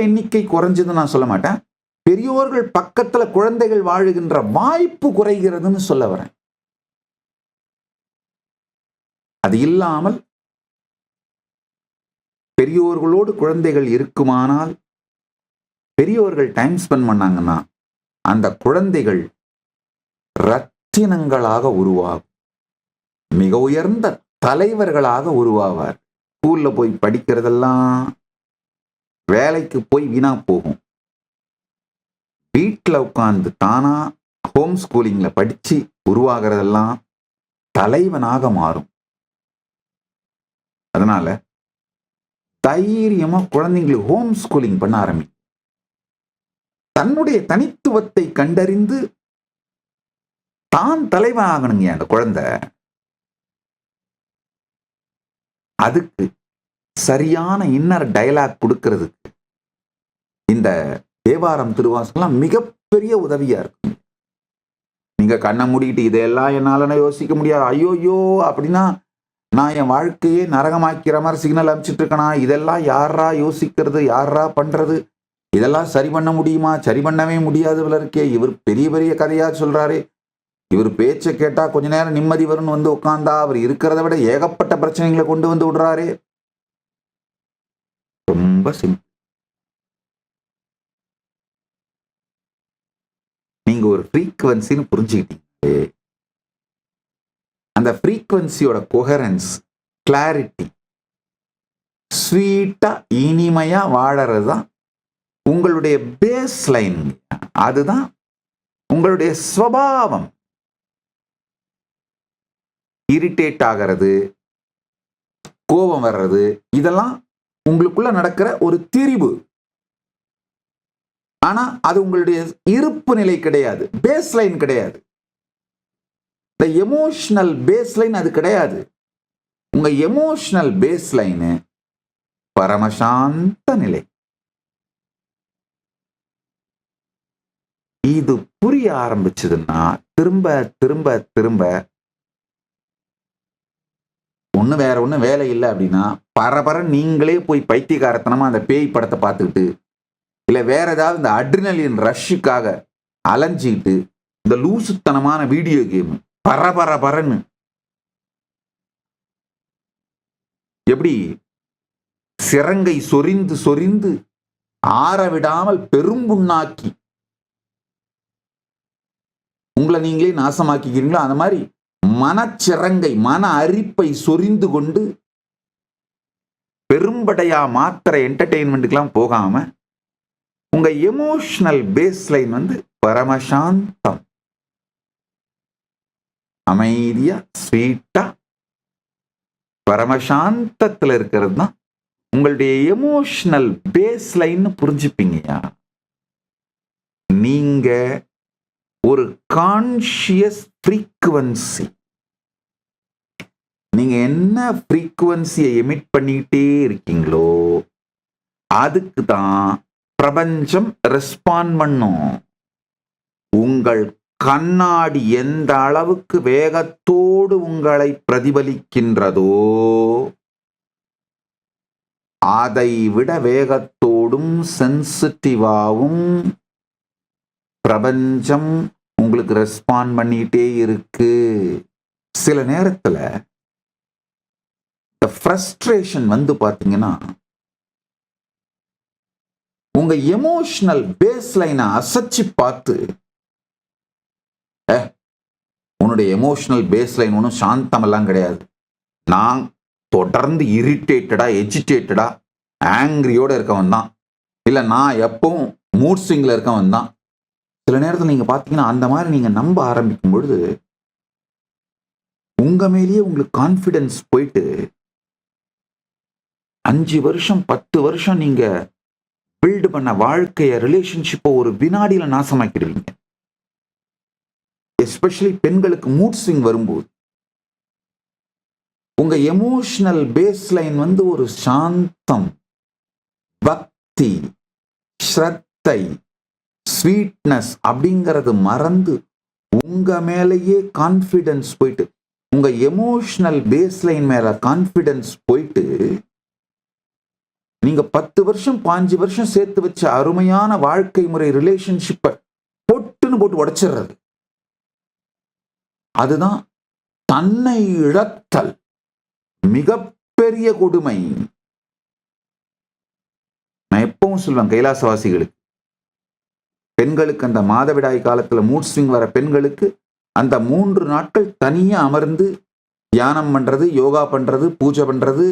எண்ணிக்கை குறைஞ்சதுன்னு நான் சொல்ல மாட்டேன். பெரியோர்கள் பக்கத்துல குழந்தைகள் வாழுகின்ற வாய்ப்பு குறைகிறதுன்னு சொல்ல வரேன். அது இல்லாமல் பெரியோர்களோடு குழந்தைகள் இருக்குமானால், பெரியோர்கள் டைம் ஸ்பெண்ட் பண்ணாங்கன்னா அந்த குழந்தைகள் ரத்தினங்களாக உருவாகும், மிக உயர்ந்த தலைவர்களாக உருவாவார். ஸ்கூல்ல போய் படிக்கிறதெல்லாம் வேலைக்கு போய் வீணா போகும். வீட்டில் உட்கார்ந்து தானா ஹோம் ஸ்கூலிங்ல படிச்சு உருவாகிறதெல்லாம் தலைவனாக மாறும். அதனால தைரியமா குழந்தைங்களுக்கு ஹோம் ஸ்கூலிங் பண்ண ஆரம்பி. தன்னுடைய தனித்துவத்தை கண்டறிந்து தான் தலைவன் ஆகணுங்க அந்த குழந்தை. அதுக்கு சரியான இன்னர் டயலாக் கொடுக்கிறதுக்கு இந்த தேவாரம், திருவாசகம் மிகப்பெரிய உதவியா இருக்கும். நீங்க கண்ணை மூடிக்கிட்டு இதெல்லாம் என்னால யோசிக்க முடியாது, ஐயோயோ அப்படின்னா நான் என் வாழ்க்கையே நரகமாக்கிற மாதிரி சிக்னல் அனுப்பிச்சிட்டு இருக்கேனா, இதெல்லாம் யாரா யோசிக்கிறது, யாரா பண்றது, இதெல்லாம் சரி பண்ண முடியுமா, சரி பண்ணவே முடியாது போல இருக்கே, இவர் பெரிய பெரிய கதையா சொல்றாரு, இவர் பேச்சை கேட்டா கொஞ்ச நேரம் நிம்மதி வரும்னு வந்து உட்கார்ந்தா அவர் இருக்கிறத விட ஏகப்பட்ட பிரச்சனைகளை கொண்டு வந்து விடுறாரு. ரொம்ப சிம்பிள். நீங்க ஒரு ஃப்ரீக்வன்சின்னு புரிஞ்சுக்கிட்டீங்க, அந்த ஃப்ரீக்வன்சியோட கொஹரன்ஸ், கிளாரிட்டி, ஸ்வீட்டா இனிமையா வாழறதுதான் உங்களுடைய பேஸ் லைன். அதுதான் உங்களுடைய ஸ்வபாவம். இரிட்டேட் ஆகிறது, கோபம் வர்றது, இதெல்லாம் உங்களுக்குள்ள நடக்கிற ஒரு திரிவு. ஆனா அது உங்களுடைய இருப்பு நிலை கிடையாது, பேஸ் லைன் கிடையாது. இந்த எமோஷனல் பேஸ் லைன் அது கிடையாது. உங்க எமோஷனல் பேஸ் லைனு பரமசாந்த நிலை. இது புரிய ஆரம்பிச்சதுன்னா திரும்ப திரும்ப திரும்ப வேற ஒண்ணு வேலை இல்லை அப்படின்னா பரபர நீங்களே போய் பைத்தியகாரத்தனமா அந்த பேய் படத்தை பார்த்துக்கிட்டு, இல்ல வேற ஏதாவது இந்த அட்ரினலின் ரஷ்ஷுக்காக அலைஞ்சிக்கிட்டு இந்த லூசுத்தனமான வீடியோ கேம் பரபரன்னு எப்படி சிரங்கை சொரிந்து சொரிந்து ஆறவிடாமல் பெரும்புண்ணாக்கி உங்களை நீங்களே நாசமாக்கிக்கிறீங்களோ, அந்த மாதிரி மனச்சிறங்கை, மன அரிப்பை சொரிந்து கொண்டு பெரும்படையா மாத்திர என்டர்டெயின்மெண்ட்டுக்கெல்லாம் போகாம உங்க எமோஷனல் பேஸ் லைன் பரமசாந்தம், அமைதியா ஸ்வீட்டா பரமசாந்தத்துல இருக்கிறது தான் உங்களுடைய எமோஷனல் பேஸ் லைன் புரிஞ்சுப்பீங்கயா. நீங்க ஒரு கான்ஷியஸ் ஃப்ரீக்குவன்சி, நீங்க என்ன ஃப்ரீக்குவன்சியை எமிட் பண்ணிட்டே இருக்கீங்களோ அதுக்கு தான் பிரபஞ்சம் ரெஸ்பாண்ட் பண்ணும். உங்கள் கண்ணாடி எந்த அளவுக்கு வேகத்தோடு உங்களை பிரதிபலிக்கின்றதோ அதை விட வேகத்தோடும் சென்சிட்டிவாவும் பிரபஞ்சம் உங்களுக்கு ரெஸ்பாண்ட் பண்ணிட்டே இருக்கு. சில நேரத்துல இந்த ஃப்ரஸ்ட்ரேஷன் பாத்தீங்கன்னா உங்க எமோஷனல் பேஸ் லைனை அசைச்சு பார்த்து, உன்னுடைய எமோஷனல் பேஸ் லைன் ஒன்றும் சாந்தம் எல்லாம் கிடையாது, நான் தொடர்ந்து இரிட்டேட்டடா எஜிடேட்டடா ஆங்கிரியோட இருக்கவன் தான், இல்ல நான் எப்பவும் மூட் ஸ்விங்ல இருக்கவன் தான். சில நேரத்தில் நீங்க பாத்தீங்கன்னா அந்த மாதிரி நீங்க நம்ப ஆரம்பிக்கும் பொழுது உங்க மேலேயே உங்களுக்கு கான்பிடன்ஸ் போயிட்டு 5 வருஷம் 10 வருஷம் நீங்க பில்டு பண்ண வாழ்க்கைய, ரிலேஷன்ஷிப்பை ஒரு வினாடியில நாசமாக்கிடுவீங்க. எஸ்பெஷலி பெண்களுக்கு மூட் ஸ்விங் வரும்போது உங்க எமோஷனல் பேஸ்லைன் வந்து ஒரு சாந்தம், பக்தி, ஸ்ரத்தை, ஸ்வீட்னஸ் அப்படிங்கிறது மறந்து உங்க மேலேயே கான்ஃபிடன்ஸ் போயிட்டு, உங்க எமோஷனல் பேஸ்லைன் மேல கான்ஃபிடன்ஸ் போயிட்டு, நீங்க 10 வருஷம் 5 வருஷம் சேர்த்து வச்ச அருமையான வாழ்க்கை முறை ரிலேஷன்ஷிப்பை பொட்டுன்னு போட்டு உடைச்சிடுறது. அதுதான் தன்னை இழத்தல். மிகப்பெரிய கொடுமை. நான் எப்பவும் சொல்லுவேன் கைலாசவாசிகளுக்கு, பெண்களுக்கு அந்த மாதவிடாய் காலத்துல மூட் ஸ்விங் வர பெண்களுக்கு அந்த 3 நாட்கள் தனியா அமர்ந்து தியானம் பண்றது, யோகா பண்றது, பூஜை பண்றது,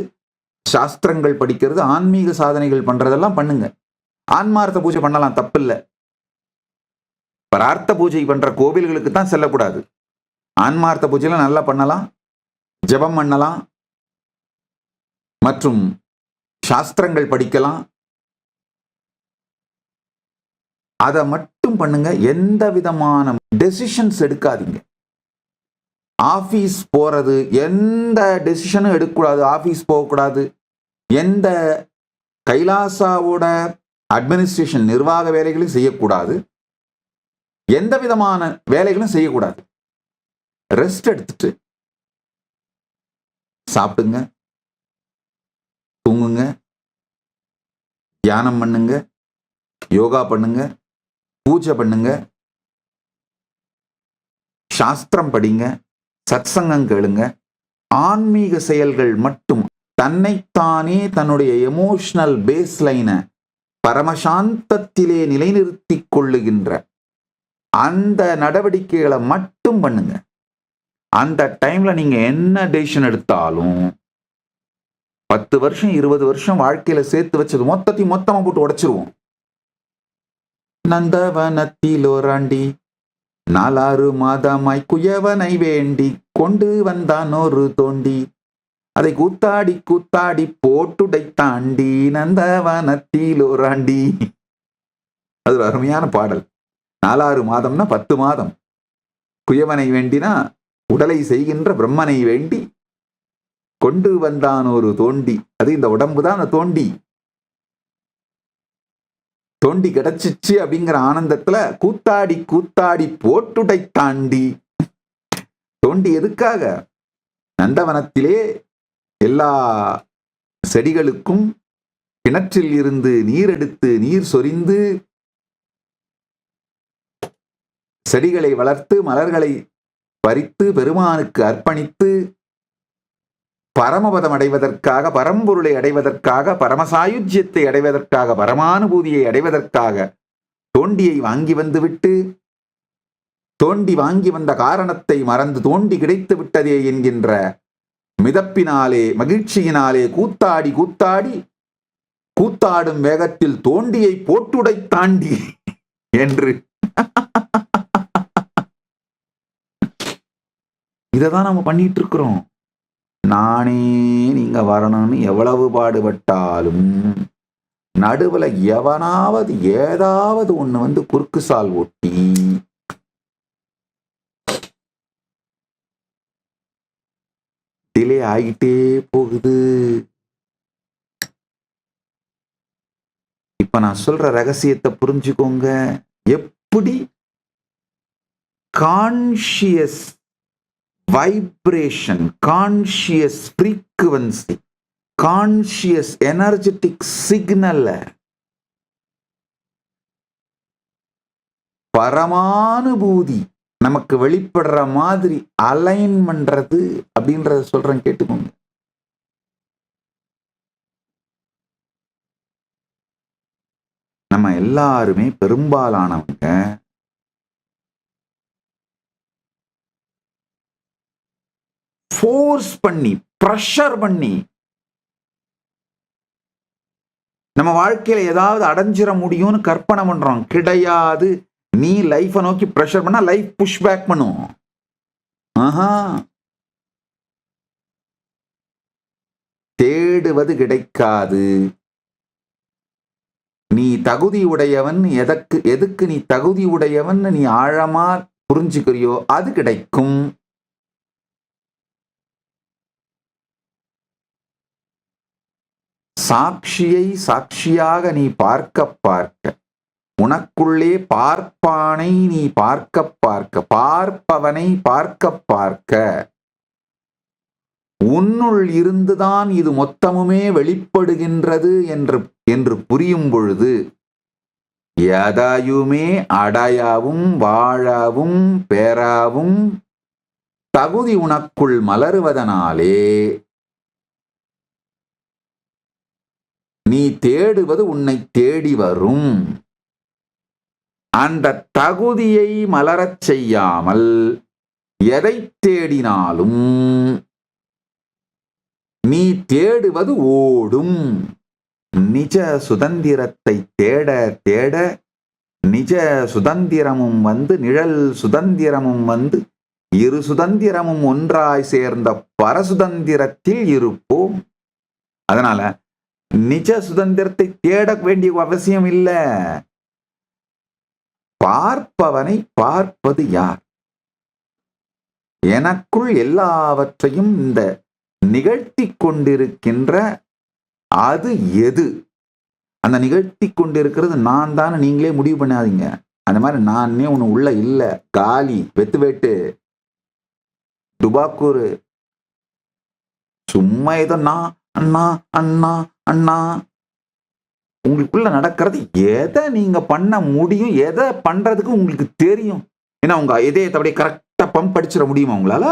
சாஸ்திரங்கள் படிக்கிறது, ஆன்மீக சாதனைகள் பண்றதெல்லாம் பண்ணுங்க. ஆன்மார்த்த பூஜை பண்ணலாம், தப்பு இல்லை. பிரார்த்த பூஜை பண்ற கோவில்களுக்கு தான் செல்லக்கூடாது. ஆன்மார்த்த பூஜையில நல்லா பண்ணலாம், ஜபம் பண்ணலாம், மற்றும் சாஸ்திரங்கள் படிக்கலாம். அதை மட்டும் பண்ணுங்க. எந்த விதமான டெசிஷன்ஸ் எடுக்காதீங்க. ஆபீஸ் போறது, எந்த டெசிஷனும் எடுக்கக்கூடாது. ஆபீஸ் போகக்கூடாது. எந்த கைலாசாவோட அட்மினிஸ்ட்ரேஷன் நிர்வாக வேலைகளையும் செய்யக்கூடாது. எந்த விதமான வேலைகளும் செய்யக்கூடாது. ரெஸ்ட் எடுத்துட்டு சாப்பிடுங்க, தூங்குங்க, தியானம் பண்ணுங்க, யோகா பண்ணுங்க, பூஜை பண்ணுங்க, சாஸ்திரம் படிங்க, சத்சங்கம் கேளுங்க. ஆன்மீக செயல்கள் மட்டும் தன்னைத்தானே தன்னுடைய எமோஷனல் பேஸ்லைனை பரமசாந்தத்திலே நிலைநிறுத்திக் கொள்ளுகின்ற அந்த நடவடிக்கைகளை மட்டும் பண்ணுங்க. அந்த டைம்ல நீங்க என்ன டெசிஷன் எடுத்தாலும் 10 வருஷம் 20 வருஷம் வாழ்க்கையில சேர்த்து வச்சது மொத்தமா போட்டு உடைச்சிருவோம். நந்தவனத்தில் ஓராண்டி 4 மாதமாய் குயவனை வேண்டி கொண்டு வந்தான் ஒரு தோண்டி, அதை கூத்தாடி கூத்தாடி போட்டுடை தாண்டி நந்தவனத்தில் ஓராண்டி. அது ஒரு அருமையான பாடல். 4 மாதம்னா 10 மாதம். குயவனை வேண்டினா உடலை செய்கின்ற பிரம்மனை வேண்டி கொண்டு வந்தான் ஒரு தோண்டி. அது இந்த உடம்பு தான் அந்த தோண்டி. தோண்டி கிடைச்சிச்சு அப்படிங்கிற ஆனந்தத்துல கூத்தாடி கூத்தாடி போட்டுடை தாண்டி. தோண்டி எதுக்காக? நந்தவனத்திலே எல்லா செடிகளுக்கும் கிணற்றில் இருந்து நீர் எடுத்து நீர் சொரிந்து செடிகளை வளர்த்து மலர்களை பறித்து பெருமானுக்கு அர்ப்பணித்து பரமபதம் அடைவதற்காக, பரம்பொருளை அடைவதற்காக, பரமசாயுஜ்யத்தை அடைவதற்காக, பரமானுபூதியை அடைவதற்காக தோண்டியை வாங்கி வந்துவிட்டு, தோண்டி வாங்கி வந்த காரணத்தை மறந்து தோண்டி கிடைத்து விட்டதே என்கின்ற மிதப்பினாலே மகிழ்ச்சியினாலே கூத்தாடி கூத்தாடி கூத்தாடும் வேகத்தில் தோண்டியை போட்டுடை தாண்டி என்று இதைதான் நம்ம பண்ணிட்டு இருக்கிறோம். நானே நீங்க வரணும்னு எவ்வளவு பாடுபட்டாலும் நடுவுல எவனாவது ஏதாவது ஒண்ணு வந்து குறுக்கு சால் ஒட்டி டிலே ஆகிட்டே போகுது. இப்ப நான் சொல்ற ரகசியத்தை புரிஞ்சுக்கோங்க. எப்படி conscious vibration, conscious frequency, conscious energetic சிக்னல்ல பரமானுபூதி நமக்கு வெளிப்படுற மாதிரி அலைன் பண்றது அப்படின்றத சொல்றேன், கேட்டுக்கோங்க. நம்ம எல்லாருமே பெரும்பாலானவங்க ஃபோர்ஸ் பண்ணி பிரஷர் பண்ணி நம்ம வாழ்க்கையில ஏதாவது அடைஞ்சிட முடியும்னு கற்பனை பண்றோம். கிடையாது. நீ லைஃபை நோக்கி பிரஷர் பண்ணா லைஃப் புஷ் பேக் பண்ணும். தேடுவது கிடைக்காது. நீ தகுதி உடையவன், எதுக்கு நீ தகுதி உடையவன் நீ ஆழமா புரிஞ்சுக்கிறியோ அது கிடைக்கும். சாட்சியை சாட்சியாக நீ பார்க்க பார்க்க, உனக்குள்ளே பார்ப்பானை நீ பார்க்க பார்க்க, பார்ப்பவனை பார்க்க பார்க்க, உன்னுள் இருந்துதான் இது மொத்தமுமே வெளிப்படுகின்றது என்று புரியும் பொழுது எதையுமே அடையவும் வாழவும் பெறவும் தகுதி உனக்குள் மலருவதனாலே நீ தேடுவது உன்னை தேடி வரும். அந்த தகுதியை மலரச் செய்யாமல் எதை தேடினாலும் நீ தேடுவது ஓடும். நிஜ சுதந்திரத்தை தேட தேட நிஜ சுதந்திரமும் வந்து நிழல் சுதந்திரமும் வந்து இரு சுதந்திரமும் ஒன்றாய் சேர்ந்த பரசுதந்திரத்தில் இருப்போம். அதனால நிஜ சுதந்திரத்தை தேட வேண்டிய அவசியம் இல்லை. பார்ப்பவனை பார்ப்பது யார்? எனக்குள் எல்லாவற்றையும் இந்த நிகழ்த்தி கொண்டிருக்கின்ற அது எது? அந்த நிகழ்த்தி கொண்டிருக்கிறது நான் தான், நீங்களே முடிவு பண்ணாதீங்க. அந்த மாதிரி நானே ஒண்ணு உள்ள இல்ல, காலி, வெத்து வேட்டு, துபாக்கூரு, சும்மா ஏதோ நான் அண்ணா அண்ணா அண்ணா. உங்களுக்குள்ள நடக்கிறது எதை நீங்க பண்ண முடியும், எதை பண்றதுக்கு உங்களுக்கு தெரியும். ஏன்னா உங்க இதயத்தை அப்படியே கரெக்டா பம்ப் அடிச்சிட முடியுமா உங்களால?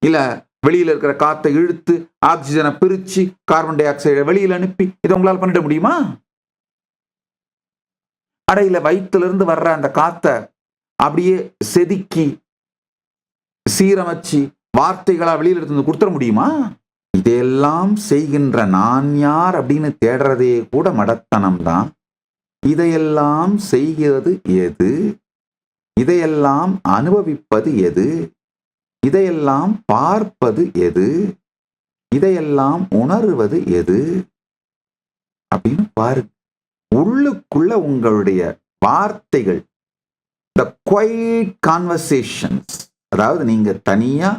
இல்ல வெளியில இருக்கிற காத்தை இழுத்து ஆக்சிஜனை பிரிச்சு கார்பன் டை ஆக்சைடை வெளியில அனுப்பி இதை உங்களால பண்ணிட முடியுமா? அடையில வயிற்றுல இருந்து வர்ற அந்த காத்தை அப்படியே செதுக்கி சீரமைச்சு வார்த்தைகளா வெளியில எடுத்து கொடுத்துட முடியுமா? இதையெல்லாம் செய்கின்ற நான் யார் அப்படின்னு தேடுறதே கூட மடத்தனம் தான். இதையெல்லாம் செய்கிறது எது? இதையெல்லாம் அனுபவிப்பது எது? இதையெல்லாம் பார்ப்பது எது? இதையெல்லாம் உணர்வது எது அப்படின்னு பாருங்க. உள்ளுக்குள்ள உங்களுடைய வார்த்தைகள், the quiet conversations, அதாவது நீங்க தனியா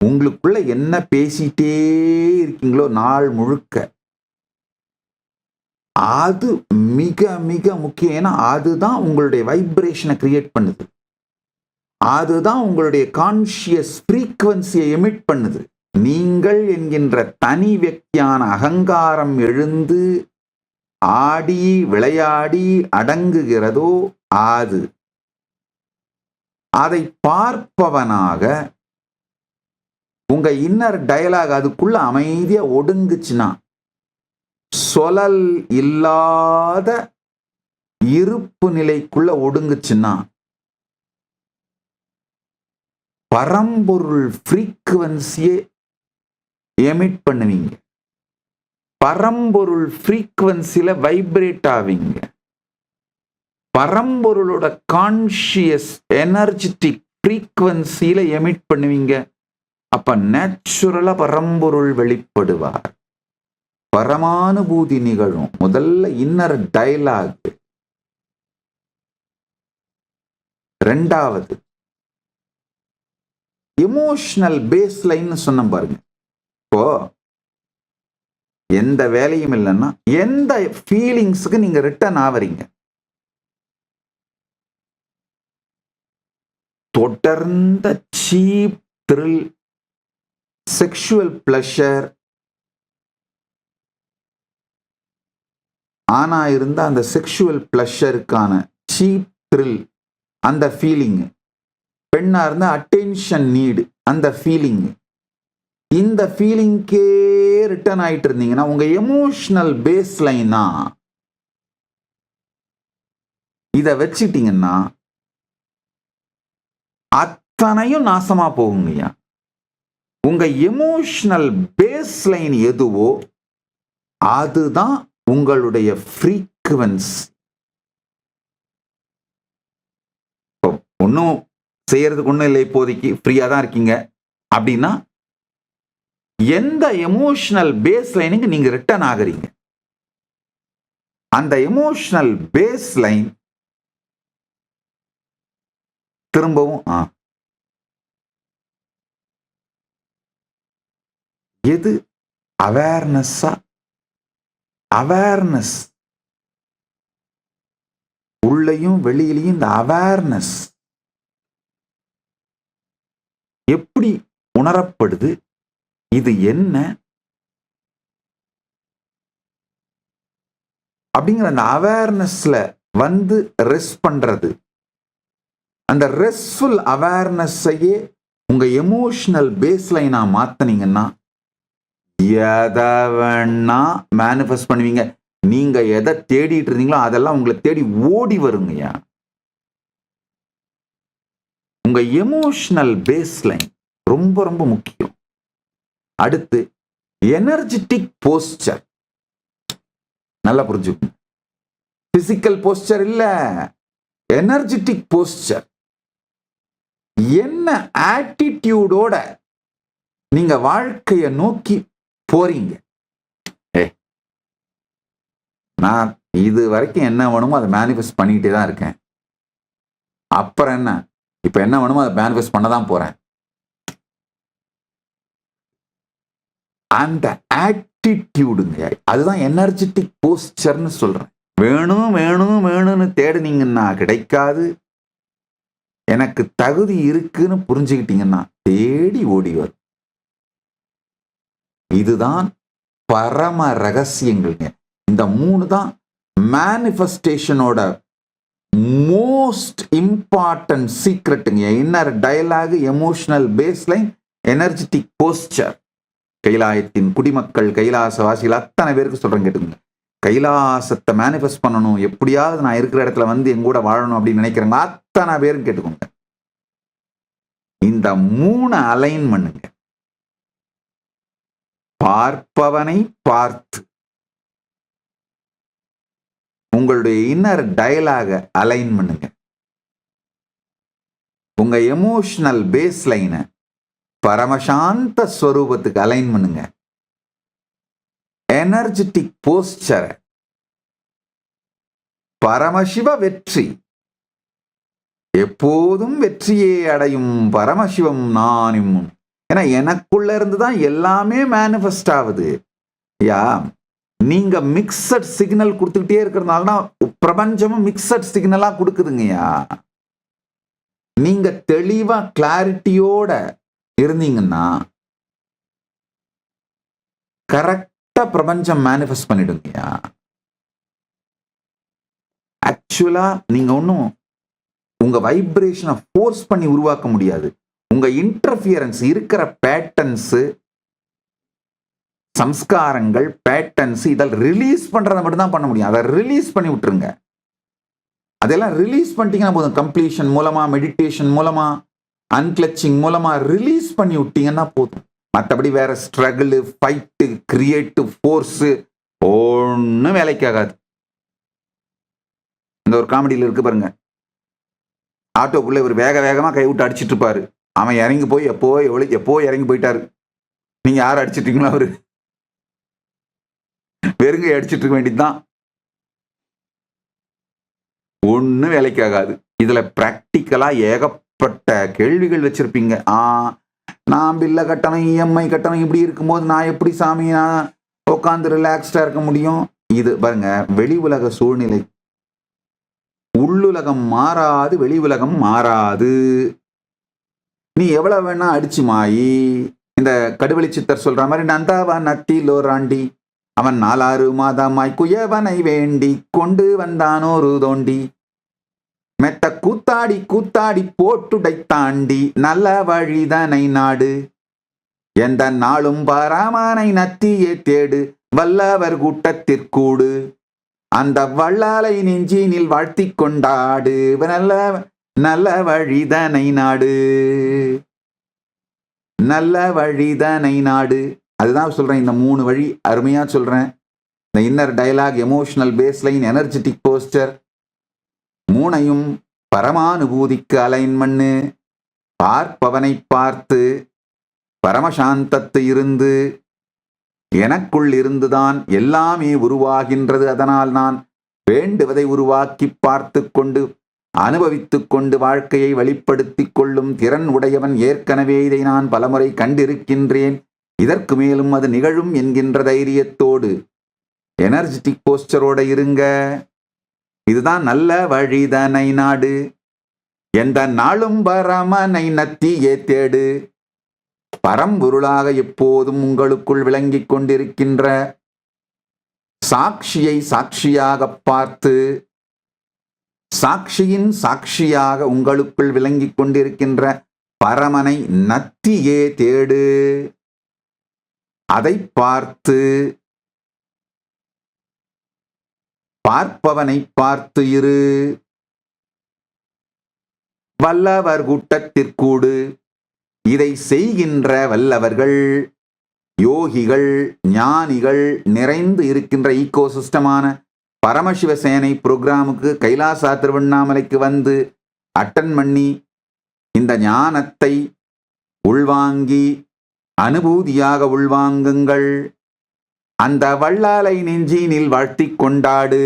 உங்களுக்குள்ள என்ன பேசிட்டே இருக்கீங்களோ நாள் முழுக்க, அது மிக மிக முக்கியம். ஏன்னா அதுதான் உங்களுடைய வைப்ரேஷனை கிரியேட் பண்ணுது. அதுதான் உங்களுடைய கான்சியஸ் ஃப்ரீக்வன்சியை எமிட் பண்ணுது. நீங்கள் என்கின்ற தனி வியக்தியான அகங்காரம் எழுந்து ஆடி விளையாடி அடங்குகிறதோ அது. அதை பார்ப்பவனாக உங்க இன்னர் டயலாக் அதுக்குள்ள அமைதியா ஒடுங்குச்சுன்னா, சொலல் இல்லாத இருப்பு நிலைக்குள்ள ஒடுங்குச்சுன்னா, பரம்பொருள் ஃப்ரீக்வன்சியை எமிட் பண்ணுவீங்க. பரம்பொருள் ஃப்ரீக்வன்சியில வைப்ரேட் ஆவீங்க. பரம்பொருளோட கான்சியஸ் எனர்ஜெட்டிக் ஃப்ரீக்வன்சியில எமிட் பண்ணுவீங்க. அப்ப நேச்சுரலா பரம்பொருள் வெளிப்படுவார். பரமானுபூதி நிகழும். முதல்ல இன்னர் டயலாக். ரெண்டாவது எமோஷனல் பேஸ் லைன் சொன்ன பாருங்க. இப்போ எந்த வேலையும் இல்லைன்னா எந்த ஃபீலிங்ஸுக்கு நீங்க ரிட்டர்ன் ஆவறீங்க? தொடர்ந்த சீப் த்ரில், செக்ஷுவல் பிளஷர் ஆனா இருந்த அந்த செக்ஷுவல் பிளஷருக்கான சீப் த்ரில், அந்த ஃபீலிங். பெண்ணா இருந்தா அட்டென்ஷன் நீடு, அந்த ஃபீலிங். இந்த ஃபீலிங்கே ரிட்டர்ன் ஆயிட்டு இருந்தீங்கன்னா உங்க எமோஷனல் பேஸ் லைனா இத வச்சிட்டீங்கன்னா அத்தனையும் நாசமா போகுங்கய்யா. உங்க எமோஷனல் பேஸ் லைன் எதுவோ அதுதான் உங்களுடைய ஃப்ரீக்வன்சி. ஒன்றும் செய்யறதுக்கு ஒன்றும் இல்லை, இப்போதைக்கு ஃப்ரீயா தான் இருக்கீங்க அப்படின்னா எந்த எமோஷனல் பேஸ் லைனுக்கு நீங்க ரிட்டர்ன் ஆகுறீங்க, அந்த எமோஷனல் பேஸ் லைன் திரும்பவும் எது அவேர்னஸா? அவேர்னஸ் உள்ளேயும் வெளியிலையும் இந்த அவேர்னஸ் எப்படி உணரப்படுது? இது என்ன அப்படிங்கிற அந்த அவேர்னஸ்ல வந்து ரெஸ்ட் பண்றது. அந்த ரெஸ்ட்ஃபுல் அவேர்னஸையே உங்க எமோஷனல் பேஸ்லைனா மாத்தினீங்கன்னா எதை வேணா மேனிஃபெஸ்ட் பண்ணுவீங்க. நீங்க எதை தேடிட்டு இருந்தீங்களோ அதெல்லாம் உங்களை தேடி ஓடி வருங்கய்யா. உங்க எமோஷனல் பேஸ்லைன் ரொம்ப ரொம்ப முக்கியம். அடுத்து எனர்ஜெட்டிக் போஸ்டர். நல்லா புரிஞ்சுக்கணும். பிசிக்கல் போஸ்டர் இல்ல, எனர்ஜெட்டிக் போஸ்டர். என்ன ஆட்டிடியூடோட நீங்க வாழ்க்கையை நோக்கி போறீங்க? நான் இது வரைக்கும் என்ன வேணுமோ அதை மேனிஃபெஸ்ட் பண்ணிக்கிட்டே தான் இருக்கேன். அப்புறம் என்ன, இப்ப என்ன வேணுமோ அதை மேனிஃபெஸ்ட் பண்ணதான் போறேன். அந்த ஆட்டிடியூடுங்க, அதுதான் எனர்ஜெட்டிக் போஸ்டர்னு சொல்றேன். வேணும் வேணும் வேணும்னு தேடுனீங்கன்னா கிடைக்காது. எனக்கு தகுதி இருக்குன்னு புரிஞ்சுக்கிட்டீங்கன்னா தேடி ஓடி வரும். இதுதான் பரம ரகசியங்கள்ங்க. இந்த 3 தான் மேனிஃபெஸ்டேஷனோட மோஸ்ட் இம்பார்ட்டன்ட் சீக்ரெட்டுங்க. Inner dialogue, emotional baseline, energetic posture. கைலாயத்தின் குடிமக்கள், கைலாசவாசிகள் அத்தனை பேருக்கு சொல்றேன் கேட்டுங்க. கைலாசத்தை மேனிஃபெஸ்ட் பண்ணணும், எப்படியாவது நான் இருக்கிற இடத்துல வந்து எங்க கூட வாழணும் அப்படின்னு நினைக்கிறேங்க அத்தனை பேரும் கேட்டுக்கோங்க. இந்த 3 அலைன் பண்ணுங்க. பார்ப்பவனை பார்த்து உங்களுடைய இன்னர் டயலாக அலைன் பண்ணுங்க. உங்க எமோஷனல் பேஸ்லைனை பரமசாந்த ஸ்வரூபத்துக்கு அலைன் பண்ணுங்க. எனர்ஜெட்டிக் போஸ்டர் பரமசிவ வெற்றி. எப்போதும் வெற்றியே அடையும் பரமசிவம் நானும். ஏன்னா எனக்குள்ள இருந்து தான் எல்லாமே மேனிஃபெஸ்ட் ஆகுது. யா, நீங்க மிக்சட் சிக்னல் கொடுத்துக்கிட்டே இருக்கிறதுனால தான் பிரபஞ்சமும் மிக்சட் சிக்னலா கொடுக்குதுங்கய்யா. நீங்க தெளிவா கிளாரிட்டியோட இருந்தீங்கன்னா கரெக்டா பிரபஞ்சம் மேனிஃபெஸ்ட் பண்ணிடுங்கய்யா. ஆக்சுவலா நீங்க ஒன்னும் உங்க வைப்ரேஷனை ஃபோர்ஸ் பண்ணி உருவாக்க முடியாது. உங்க இன்டர்ஃபியரன்ஸ் இருக்கிற பேட்டர்ன்ஸ், சம்ஸ்காரங்கள், பேட்டர்ன்ஸ் இதெல்லாம் ரிலீஸ் பண்றதை மட்டும் தான் பண்ண முடியும். அதை ரிலீஸ் பண்ணி விட்டுருங்க. அதெல்லாம் ரிலீஸ் பண்ணிட்டீங்கன்னா போதும். கம்ப்ளீஷன் மூலமா, மெடிடேஷன் மூலமா, அன்கிளச்சிங் மூலமா ரிலீஸ் பண்ணி விட்டீங்கன்னா போதும். மற்றபடி வேற ஸ்ட்ரகிள், ஃபைட்டு, கிரியேட்டிவ் ஃபோர்ஸ் ஒன்னும் வேலைக்காகாது. இந்த ஒரு காமெடியில் இருக்கு பாருங்க. ஆட்டோக்குள்ள இவர் வேக வேகமா கை விட்டு அடிச்சிட்டு இருப்பாரு. அவன் இறங்கி போய் எப்போ இறங்கி போயிட்டாரு. நீங்க யாரும் அடிச்சிட்டீங்களா? அவரு வெறுங்கை அடிச்சிட்டு இருக்க வேண்டியதுதான். ஒன்னும் வேலைக்காகாது. இதுல பிராக்டிக்கலா ஏகப்பட்ட கேள்விகள் வச்சிருப்பீங்க. நான் பில்ல கட்டணும், இஎம்ஐ கட்டணும், இப்படி இருக்கும்போது நான் எப்படி சாமி நான் உட்காந்து ரிலாக்ஸ்டா இருக்க முடியும்? இது பாருங்க, வெளி உலக சூழ்நிலை. உள்ளுலகம் மாறாது, வெளி உலகம் மாறாது. நீ எவ்வளவு வேணா அடிச்சு மாயி, இந்த கடுவெளி சித்தர் சொல்ற மாதிரி நந்தாவன் நத்திலோராண்டி அவன் 4 மாதமாய் குயவனை வேண்டி கொண்டு வந்தானோரு தோண்டி மெத்த கூத்தாடி கூத்தாடி போட்டுடை தாண்டி நல்ல வழிதனை நாடு எந்த நாளும் பாராமனை நத்தியே தேடு வல்லவர் கூட்டத்திற்கூடு அந்த வல்லாலை நெஞ்சினில் வாழ்த்தி கொண்டாடு நல்ல நல்ல வழிதனை நாடு, நல்ல வழிதனை நாடு. அதுதான் சொல்றேன். இந்த 3 வழி அருமையா சொல்றேன். இந்த inner dialogue, emotional baseline, energetic posture 3ஐயும் பரமானுபூதிக்கு அலைன் பண்ணு. பார்ப்பவனை பார்த்து பரமசாந்தத்து இருந்து எனக்குள் இருந்துதான் எல்லாமே உருவாகின்றது. அதனால் நான் வேண்டுவதை உருவாக்கி பார்த்து கொண்டு அனுபவித்துக் கொண்டு வாழ்க்கையை வெளிப்படுத்திக் கொள்ளும் திறன் உடையவன். ஏற்கனவே இதை நான் பலமுறை கண்டிருக்கின்றேன், இதற்கு மேலும் அது நிகழும் என்கின்ற தைரியத்தோடு எனர்ஜெட்டிக் போஸ்டரோட இருங்க. இதுதான் நல்ல வழிதனை நாடு. எந்த நாளும் பரமனை நத்தியே தேடு. பரம்பொருளாக எப்போதும் உங்களுக்குள் விளங்கிக் கொண்டிருக்கின்ற சாட்சியை சாட்சியாக பார்த்து, சாட்சியின் சாட்சியாக உங்களுக்குள் விளங்கிக் கொண்டிருக்கின்ற பரமனை நத்தியே தேடு. அதை பார்த்து பார்ப்பவனை பார்த்து இரு. வல்லவர் கூட்டத்திற்கூடு. இதை செய்கின்ற வல்லவர்கள், யோகிகள், ஞானிகள் நிறைந்து இருக்கின்ற ஈகோசிஸ்டமான பரமசிவசேனை புரோகிராமுக்கு கைலாசா திருவண்ணாமலைக்கு வந்து அட்டன் பண்ணி இந்த ஞானத்தை உள்வாங்கி அனுபூதியாக உள்வாங்குங்கள். அந்த வல்லாலை நெஞ்சினில் வாழ்த்திக் கொண்டாடு.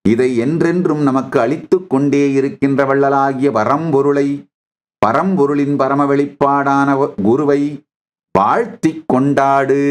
இதை என்றென்றும் நமக்கு அளித்துக் கொண்டே இருக்கின்ற வள்ளலாகிய பரம்பொருளை, பரம்பொருளின் பரம வெளிப்பாடான குருவை வாழ்த்திக் கொண்டாடு.